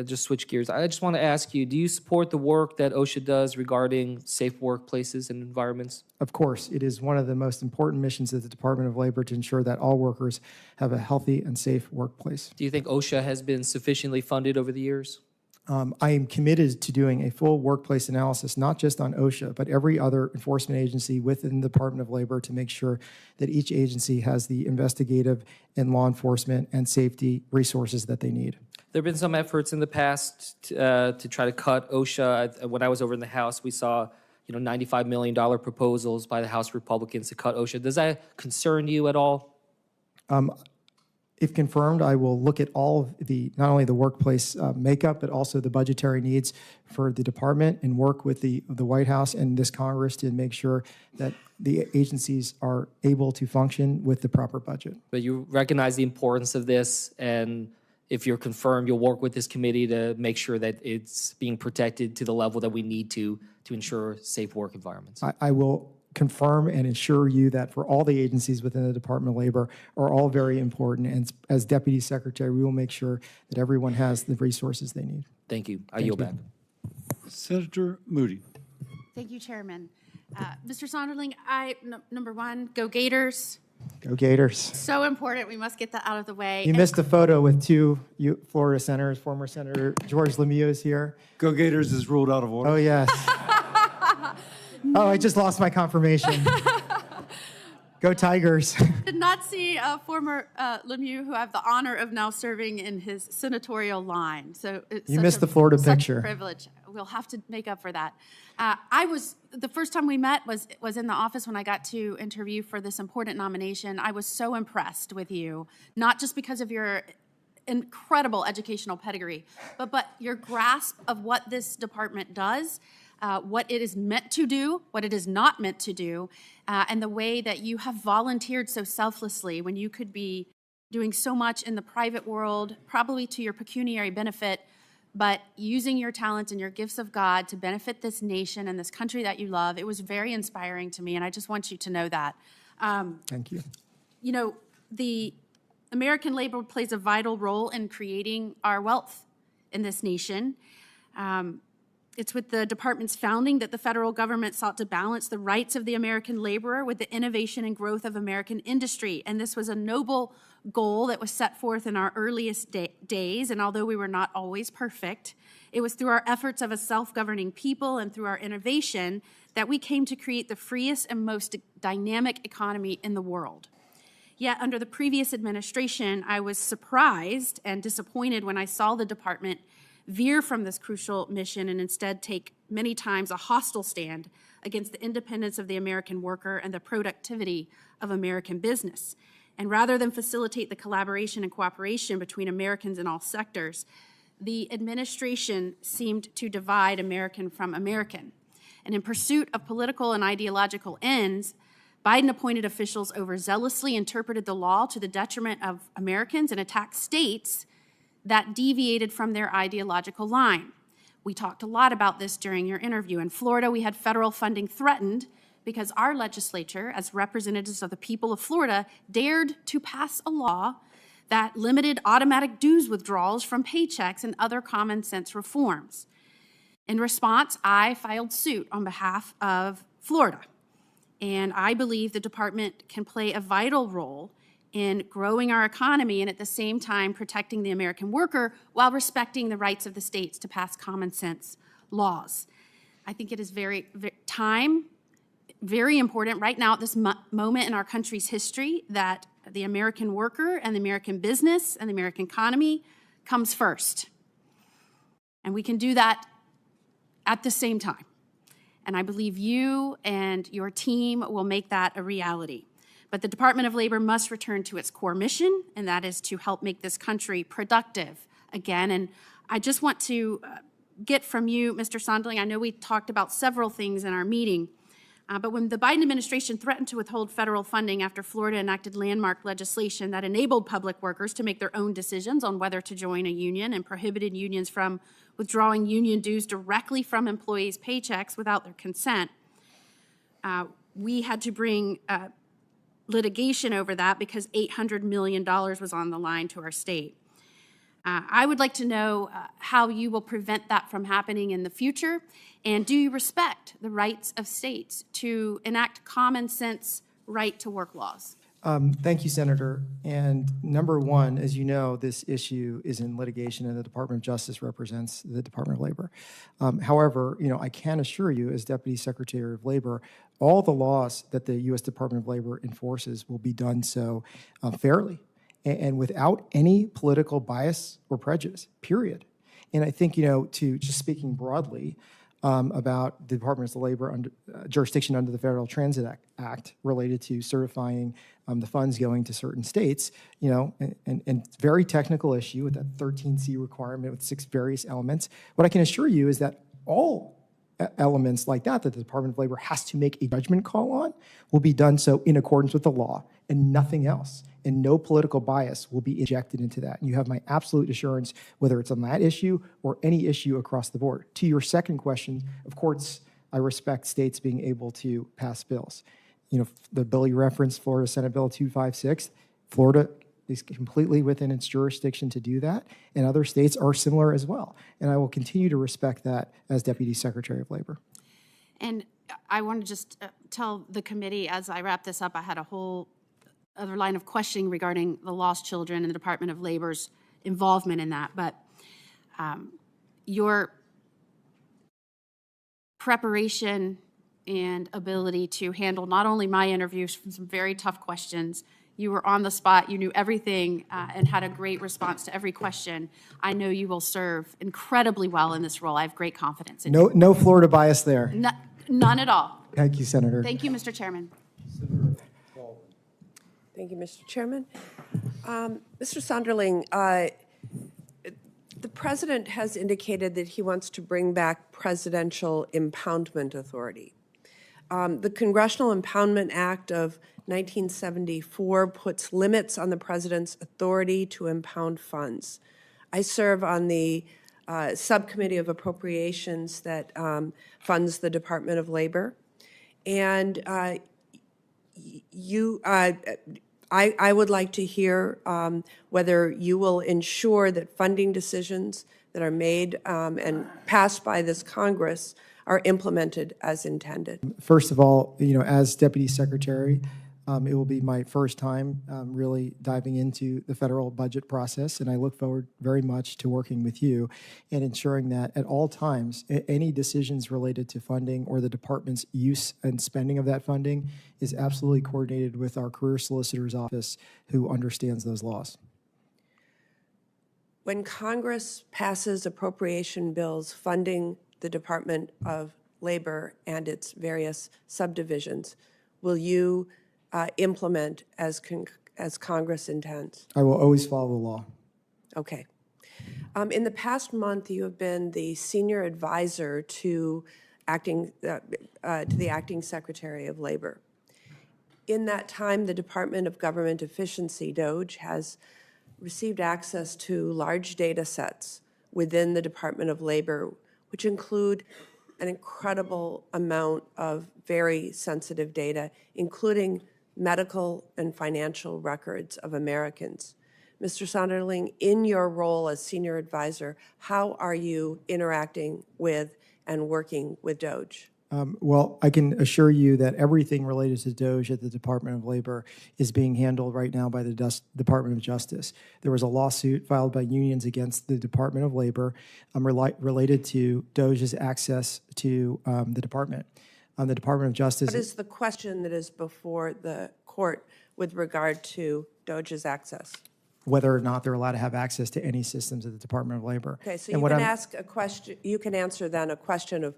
just switch gears. I just want to ask you, do you support the work that OSHA does regarding safe workplaces and environments? Of course, it is one of the most important missions of the Department of Labor to ensure that all workers have a healthy and safe workplace. Do you think OSHA has been sufficiently funded over the years? I am committed to doing a full workplace analysis, not just on OSHA, but every other enforcement agency within the Department of Labor to make sure that each agency has the investigative and law enforcement and safety resources that they need. There have been some efforts in the past to try to cut OSHA. When I was over in the House, we saw $95 million proposals by the House Republicans to cut OSHA. Does that concern you at all? If confirmed, I will look at all of not only the workplace makeup, but also the budgetary needs for the department and work with the White House and this Congress to make sure that the agencies are able to function with the proper budget. But you recognize the importance of this, and if you're confirmed, you'll work with this committee to make sure that it's being protected to the level that we need to ensure safe work environments. I will confirm and assure you that for all the agencies within the Department of Labor are all very important. And as Deputy Secretary, we will make sure that everyone has the resources they need. Thank you. I yield back. Senator Moody. Thank you, Chairman. Mr. Sonderling, number one, go Gators. Go Gators. So important. We must get that out of the way. You missed a photo with two Florida senators. Former Senator George Lemieux is here. Go Gators is ruled out of order. Oh, yes. Oh, I just lost my confirmation. Go Tigers. Did not see former Lemieux, who I have the honor of now serving in his senatorial line. So it's You missed the Florida such picture. a privilege. We'll have to make up for that. The first time we met was in the office when I got to interview for this important nomination. I was so impressed with you, not just because of your incredible educational pedigree, but your grasp of what this department does, what it is meant to do, what it is not meant to do, and the way that you have volunteered so selflessly when you could be doing so much in the private world, probably to your pecuniary benefit, but using your talents and your gifts of God to benefit this nation and this country that you love. It was very inspiring to me, and I just want you to know that. Thank you. You know, the American labor plays a vital role in creating our wealth in this nation. It's with the department's founding that the federal government sought to balance the rights of the American laborer with the innovation and growth of American industry. And this was a noble goal that was set forth in our earliest days. And although we were not always perfect, it was through our efforts of a self-governing people and through our innovation that we came to create the freest and most dynamic economy in the world. Yet under the previous administration, I was surprised and disappointed when I saw the department veer from this crucial mission and instead take many times a hostile stand against the independence of the American worker and the productivity of American business. And rather than facilitate the collaboration and cooperation between Americans in all sectors, the administration seemed to divide American from American. And in pursuit of political and ideological ends, Biden-appointed officials overzealously interpreted the law to the detriment of Americans and attacked states that deviated from their ideological line. We talked a lot about this during your interview. In Florida, we had federal funding threatened because our legislature, as representatives of the people of Florida, dared to pass a law that limited automatic dues withdrawals from paychecks and other common sense reforms. In response, I filed suit on behalf of Florida, and I believe the department can play a vital role in growing our economy and at the same time protecting the American worker while respecting the rights of the states to pass common sense laws. I think it is very important right now at this moment in our country's history that the American worker and the American business and the American economy comes first. And we can do that at the same time. And I believe you and your team will make that a reality. But the Department of Labor must return to its core mission, and that is to help make this country productive again. And I just want to get from you, Mr. Sonderling, I know we talked about several things in our meeting, but when the Biden administration threatened to withhold federal funding after Florida enacted landmark legislation that enabled public workers to make their own decisions on whether to join a union and prohibited unions from withdrawing union dues directly from employees' paychecks without their consent, we had to bring litigation over that because $800 million was on the line to our state. I would like to know how you will prevent that from happening in the future, and do you respect the rights of states to enact common sense right to work laws? Thank you, Senator. And number one, as you know, this issue is in litigation and the Department of Justice represents the Department of Labor. However, I can assure you as Deputy Secretary of Labor, all the laws that the U.S. Department of Labor enforces will be done so fairly and without any political bias or prejudice, period. And I think, to just speaking broadly, about the Department of Labor jurisdiction under the Federal Transit Act related to certifying the funds going to certain states, and very technical issue with that 13C requirement with 6 various elements. What I can assure you is that all elements like that the Department of Labor has to make a judgment call on will be done so in accordance with the law and nothing else. And no political bias will be injected into that. And you have my absolute assurance, whether it's on that issue or any issue across the board. To your second question, of course, I respect states being able to pass bills. The bill you referenced, Florida Senate Bill 256, Florida is completely within its jurisdiction to do that, and other states are similar as well. And I will continue to respect that as Deputy Secretary of Labor. And I want to just tell the committee, as I wrap this up, I had a whole other line of questioning regarding the lost children and the Department of Labor's involvement in that. But your preparation and ability to handle not only my interviews from some very tough questions, you were on the spot, you knew everything, and had a great response to every question. I know you will serve incredibly well in this role. I have great confidence in you. No Florida bias there. None at all. Thank you, Senator. Thank you, Mr. Chairman. Thank you, Mr. Chairman. Mr. Sonderling, the President has indicated that he wants to bring back Presidential Impoundment Authority. The Congressional Impoundment Act of 1974 puts limits on the President's authority to impound funds. I serve on the Subcommittee of Appropriations that funds the Department of Labor. And I would like to hear whether you will ensure that funding decisions that are made and passed by this Congress are implemented as intended. First of all, as Deputy Secretary, it will be my first time really diving into the federal budget process, and I look forward very much to working with you and ensuring that at all times, any decisions related to funding or the department's use and spending of that funding is absolutely coordinated with our career solicitor's office who understands those laws. When Congress passes appropriation bills funding the Department of Labor and its various subdivisions, will you implement as Congress intends? I will always follow the law. Okay. In the past month, you have been the senior advisor to the acting Secretary of Labor. In that time, the Department of Government Efficiency, DOGE, has received access to large data sets within the Department of Labor, which include an incredible amount of very sensitive data, including medical and financial records of Americans. Mr. Sonderling, in your role as senior advisor, how are you interacting with and working with DOJ? Well, I can assure you that everything related to DOJ at the Department of Labor is being handled right now by the Department of Justice. There was a lawsuit filed by unions against the Department of Labor related to DOJ's access to the department. The Department of Justice. What is the question that is before the court with regard to DOJ's access? Whether or not they're allowed to have access to any systems at the Department of Labor. Okay, so you can ask a question. You can answer then a question of,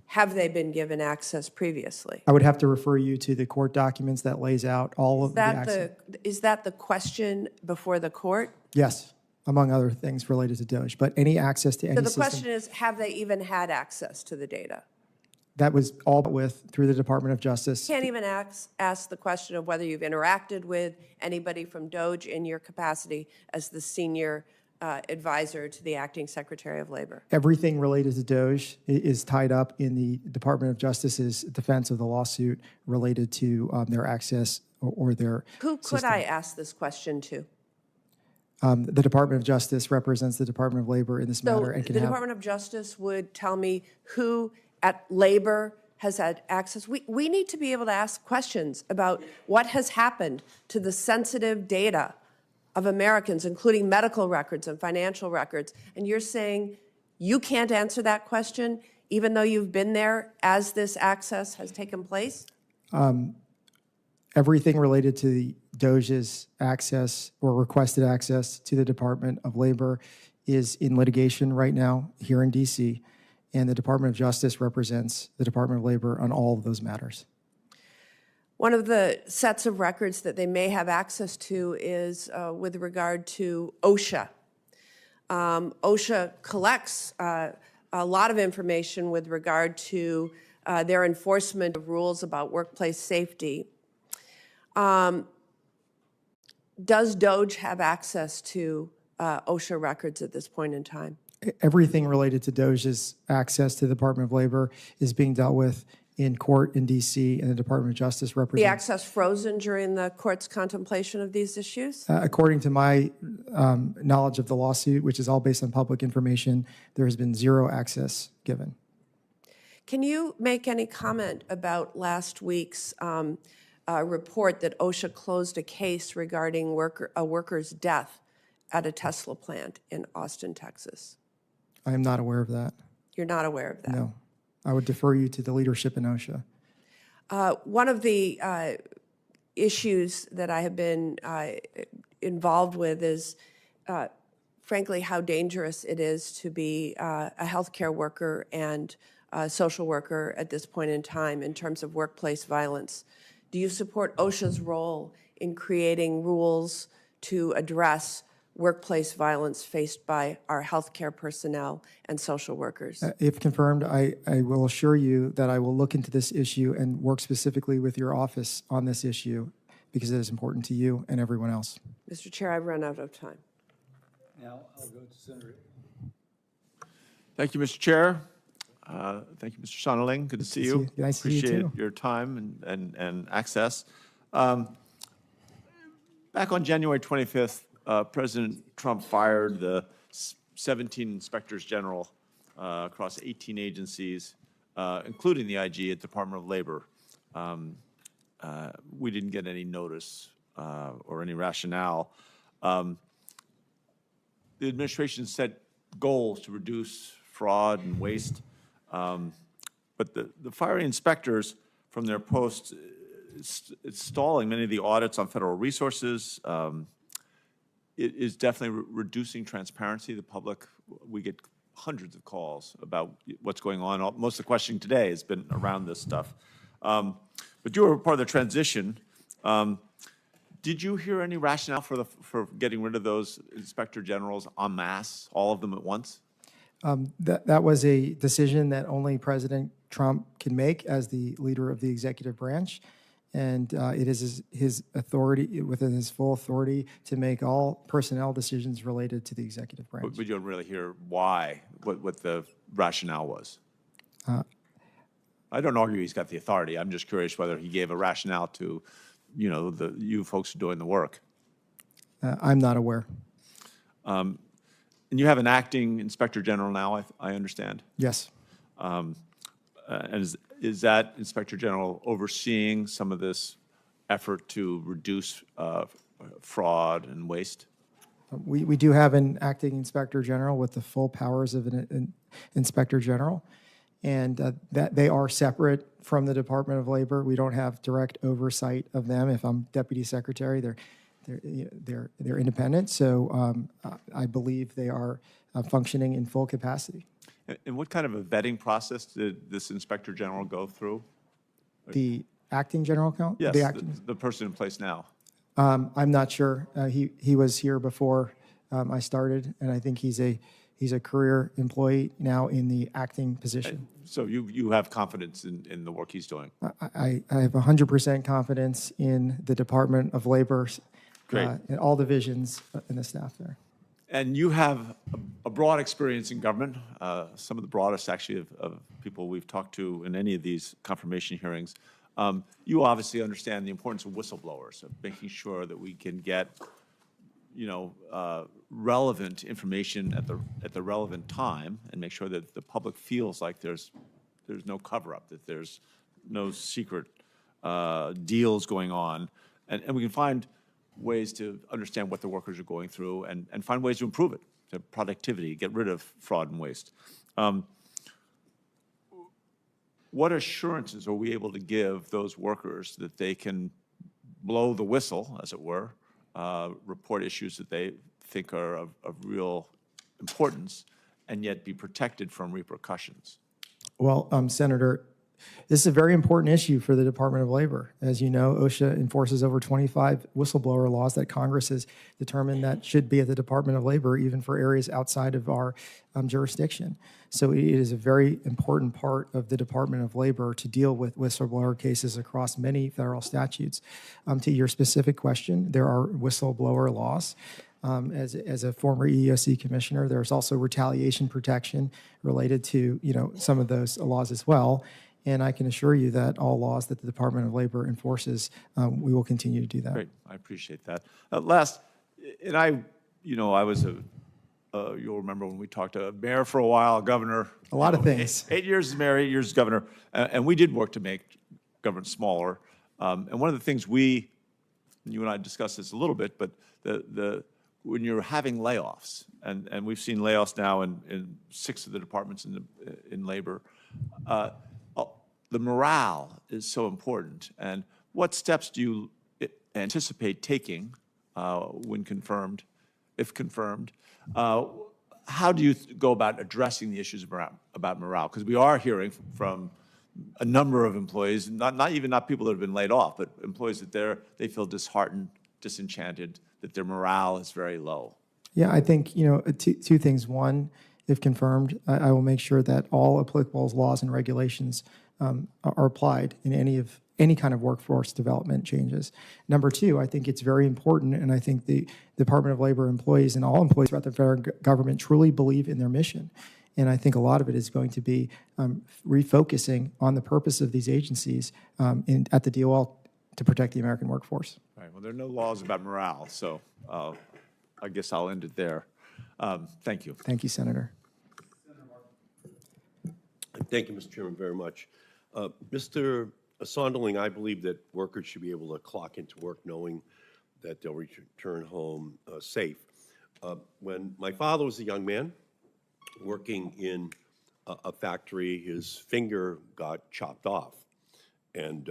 have they been given access previously? I would have to refer you to the court documents that lays out all of the access. Is that the question before the court? Yes, among other things related to DOJ, but any access to any So the system. question is, have they even had access to the data? That was all with through the Department of Justice. You can't even ask the question of whether you've interacted with anybody from DOJ in your capacity as the senior advisor to the acting Secretary of Labor. Everything related to DOJ is tied up in the Department of Justice's defense of the lawsuit related to their access or their Who could system. I ask this question to? The Department of Justice represents the Department of Labor in this matter. And So can the have, Department of Justice would tell me who at Labor has had access. We need to be able to ask questions about what has happened to the sensitive data of Americans, including medical records and financial records. And you're saying you can't answer that question, even though you've been there as this access has taken place? everything related to the DOJ's access or requested access to the Department of Labor is in litigation right now here in DC, and the Department of Justice represents the Department of Labor on all of those matters. One of the sets of records that they may have access to is with regard to OSHA. OSHA collects a lot of information with regard to their enforcement of rules about workplace safety. Does DOJ have access to OSHA records at this point in time? Everything related to DOJ's access to the Department of Labor is being dealt with in court in D.C., and the Department of Justice represents. The access frozen during the court's contemplation of these issues? According to my knowledge of the lawsuit, which is all based on public information, there has been zero access given. Can you make any comment about last week's report that OSHA closed a case regarding a worker's death at a Tesla plant in Austin, Texas? I am not aware of that. You're not aware of that? No. I would defer you to the leadership in OSHA. One of the issues that I have been involved with is, frankly, how dangerous it is to be a healthcare worker and a social worker at this point in time in terms of workplace violence. Do you support OSHA's role in creating rules to address workplace violence faced by our healthcare personnel and social workers? If confirmed, I will assure you that I will look into this issue and work specifically with your office on this issue because it is important to you and everyone else. Mr. Chair, I've run out of time. Now I'll go to Senator. Thank you, Mr. Chair. Thank you, Mr. Sonderling. Good to see you. Nice to see you, Appreciate too. your time and access. Back on January 25th, President Trump fired the 17 inspectors general across 18 agencies, including the IG at Department of Labor. We didn't get any notice or any rationale. The administration set goals to reduce fraud and waste, but the firing inspectors from their posts, it's stalling many of the audits on federal resources. It is definitely reducing transparency. The public, we get hundreds of calls about what's going on. Most of the questioning today has been around this stuff. But you were part of the transition. Did you hear any rationale for getting rid of those inspector generals en masse, all of them at once? That was a decision that only President Trump can make as the leader of the executive branch. And it is his authority, within his full authority, to make all personnel decisions related to the executive branch. But you don't really hear why, what the rationale was. I don't argue he's got the authority. I'm just curious whether he gave a rationale to, you folks doing the work. I'm not aware. And you have an acting inspector general now, I understand. Yes. And is that inspector general overseeing some of this effort to reduce fraud and waste? We do have an acting inspector general with the full powers of an inspector general, and that they are separate from the Department of Labor. We don't have direct oversight of them. If I'm deputy secretary, they're independent. So I believe they are functioning in full capacity. And what kind of a vetting process did this inspector general go through? The acting general count? Yes, the person in place now. I'm not sure. He was here before I started, and I think he's a career employee now in the acting position. So you have confidence in the work he's doing? I have 100% confidence in the Department of Labor and all divisions and the staff there. And you have a broad experience in government, some of the broadest actually of people we've talked to in any of these confirmation hearings. You obviously understand the importance of whistleblowers, of making sure that we can get, relevant information at the relevant time, and make sure that the public feels like there's no cover-up, that there's no secret deals going on, and we can find ways to understand what the workers are going through and find ways to improve it, to productivity, get rid of fraud and waste. What assurances are we able to give those workers that they can blow the whistle, as it were, report issues that they think are of real importance, and yet be protected from repercussions? Well, Senator, this is a very important issue for the Department of Labor. As you know, OSHA enforces over 25 whistleblower laws that Congress has determined that should be at the Department of Labor, even for areas outside of our jurisdiction. So it is a very important part of the Department of Labor to deal with whistleblower cases across many federal statutes. To your specific question, there are whistleblower laws. As a former EEOC commissioner, there's also retaliation protection related to some of those laws as well. And I can assure you that all laws that the Department of Labor enforces, we will continue to do that. Great, I appreciate that. Last, and I was you'll remember when we talked to mayor for a while, governor. A lot of things. 8 years as mayor, 8 years as governor, and we did work to make government smaller. And one of the things you and I discussed this a little bit, but when you're having layoffs, and we've seen layoffs now in 6 of the departments in labor, the morale is so important. And what steps do you anticipate taking when confirmed, if confirmed? How do you go about addressing the issues about morale? Because we are hearing from a number of employees, not people that have been laid off, but employees that they feel disheartened, disenchanted, that their morale is very low. Yeah, I think two things. One, if confirmed, I will make sure that all applicable laws and regulations are applied in any kind of workforce development changes. Number two, I think it's very important, and I think the Department of Labor employees and all employees throughout the federal government truly believe in their mission. And I think a lot of it is going to be refocusing on the purpose of these agencies at the DOL to protect the American workforce. All right, well, there are no laws about morale, so I guess I'll end it there. Thank you. Thank you, Senator. Thank you, Mr. Chairman, very much. Mr. Sonderling, I believe that workers should be able to clock into work knowing that they'll return home safe. When my father was a young man working in a factory, his finger got chopped off, and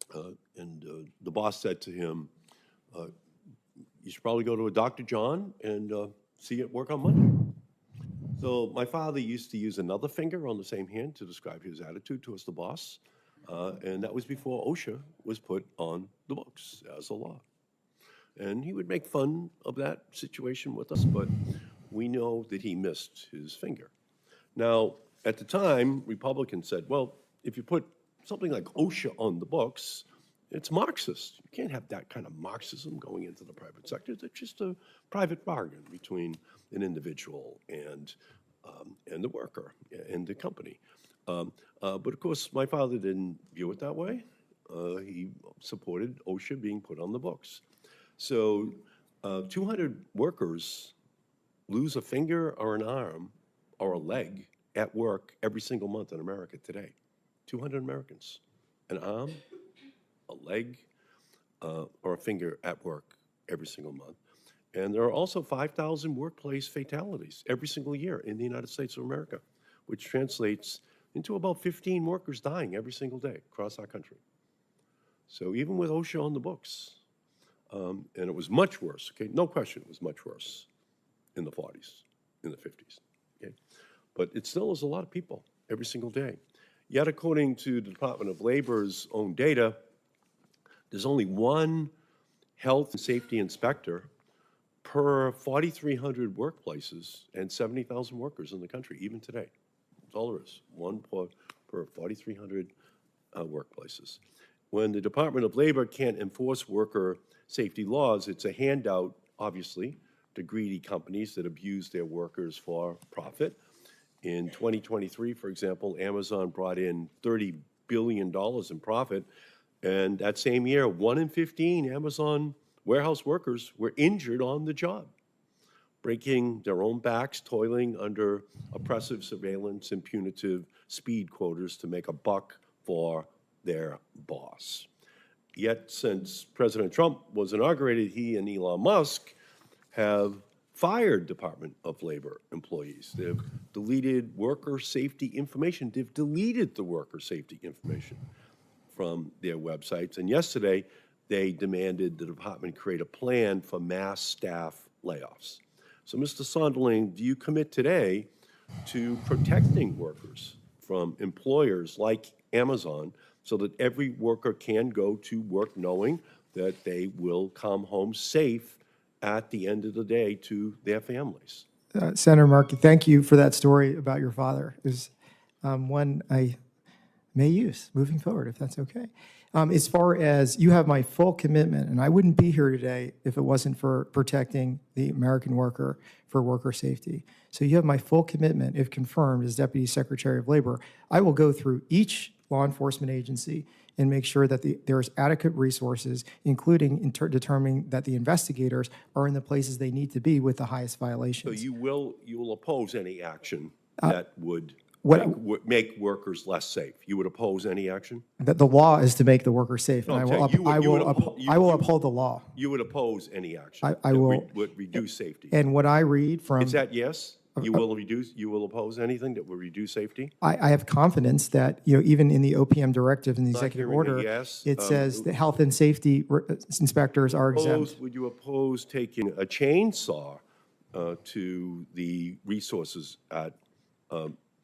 the boss said to him, "You should probably go to a Dr. John and see you at work on Monday." So my father used to use another finger on the same hand to describe his attitude towards the boss, and that was before OSHA was put on the books as a law. And he would make fun of that situation with us, but we know that he missed his finger. Now, at the time, Republicans said, well, if you put something like OSHA on the books, it's Marxist. You can't have that kind of Marxism going into the private sector. It's just a private bargain between an individual and the worker and the company. But of course, my father didn't view it that way. He supported OSHA being put on the books. So 200 workers lose a finger or an arm or a leg at work every single month in America today. 200 Americans. An arm, a leg, or a finger at work every single month. And there are also 5,000 workplace fatalities every single year in the United States of America, which translates into about 15 workers dying every single day across our country. So even with OSHA on the books, and it was much worse, okay, no question it was much worse in the 40s, in the 50s, okay? But it still is a lot of people every single day. Yet according to the Department of Labor's own data, there's only one health and safety inspector per 4,300 workplaces and 70,000 workers in the country, even today. That's all there is, one per 4,300 workplaces. When the Department of Labor can't enforce worker safety laws, it's a handout, obviously, to greedy companies that abuse their workers for profit. In 2023, for example, Amazon brought in $30 billion in profit, and that same year, 1 in 15 Amazon warehouse workers were injured on the job, breaking their own backs, toiling under oppressive surveillance and punitive speed quotas to make a buck for their boss. Yet, since President Trump was inaugurated, he and Elon Musk have fired Department of Labor employees. They've deleted worker safety information. They've deleted the worker safety information from their websites. And yesterday, they demanded the department create a plan for mass staff layoffs. So, Mr. Sonderling, do you commit today to protecting workers from employers like Amazon so that every worker can go to work knowing that they will come home safe at the end of the day to their families? Senator Markey, thank you for that story about your father. It was one I may use moving forward, if that's okay. As far as you have my full commitment, and I wouldn't be here today if it wasn't for protecting the American worker for worker safety. So you have my full commitment, if confirmed as Deputy Secretary of Labor. I will go through each law enforcement agency and make sure that there's adequate resources, including determining that the investigators are in the places they need to be with the highest violations. So you will oppose any action that would make workers less safe? You would oppose any action? That the law is to make the worker safe, and No, I will uphold the law. You would oppose any action I that will. would reduce safety? And what I read from... Is that yes? You will oppose anything that will reduce safety? I have confidence that, even in the OPM directive and the executive order, yes. it says that health and safety inspectors are exempt. Would you oppose taking a chainsaw to the resources at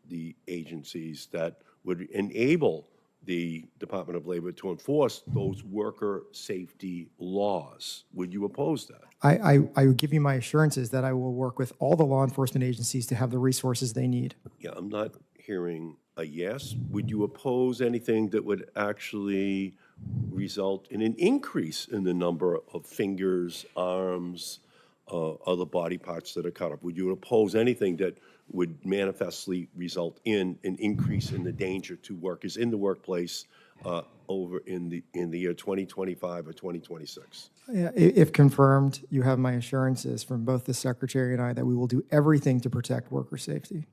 the agencies that would enable the Department of Labor to enforce those worker safety laws? Would you oppose that? I would give you my assurances that I will work with all the law enforcement agencies to have the resources they need. Yeah, I'm not hearing a yes. Would you oppose anything that would actually result in an increase in the number of fingers, arms, other body parts that are cut off? Would you oppose anything that would manifestly result in an increase in the danger to workers in the workplace over in the year 2025 or 2026? Yeah, if confirmed, you have my assurances from both the Secretary and I that we will do everything to protect worker safety.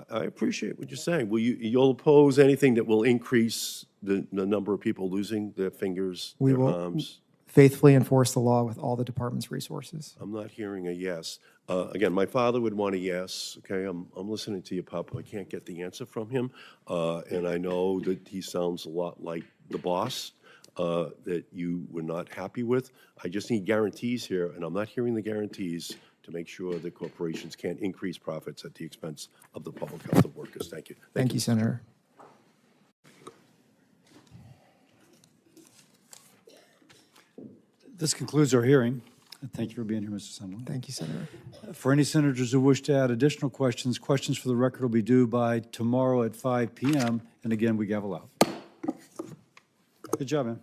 I appreciate what you're saying. You'll oppose anything that will increase the number of people losing their fingers, We their will arms? faithfully enforce the law with all the department's resources. I'm not hearing a yes. Again, my father would want a yes. Okay, I'm listening to you, Papa. I can't get the answer from him, and I know that he sounds a lot like the boss that you were not happy with. I just need guarantees here, and I'm not hearing the guarantees to make sure that corporations can't increase profits at the expense of the public health of workers. Thank you. Thank you, Senator. This concludes our hearing. Thank you for being here, Mr. Sunderland. Thank you, Senator. For any senators who wish to add additional questions, questions for the record will be due by tomorrow at 5 p.m. And again, we gavel out. Good job, man.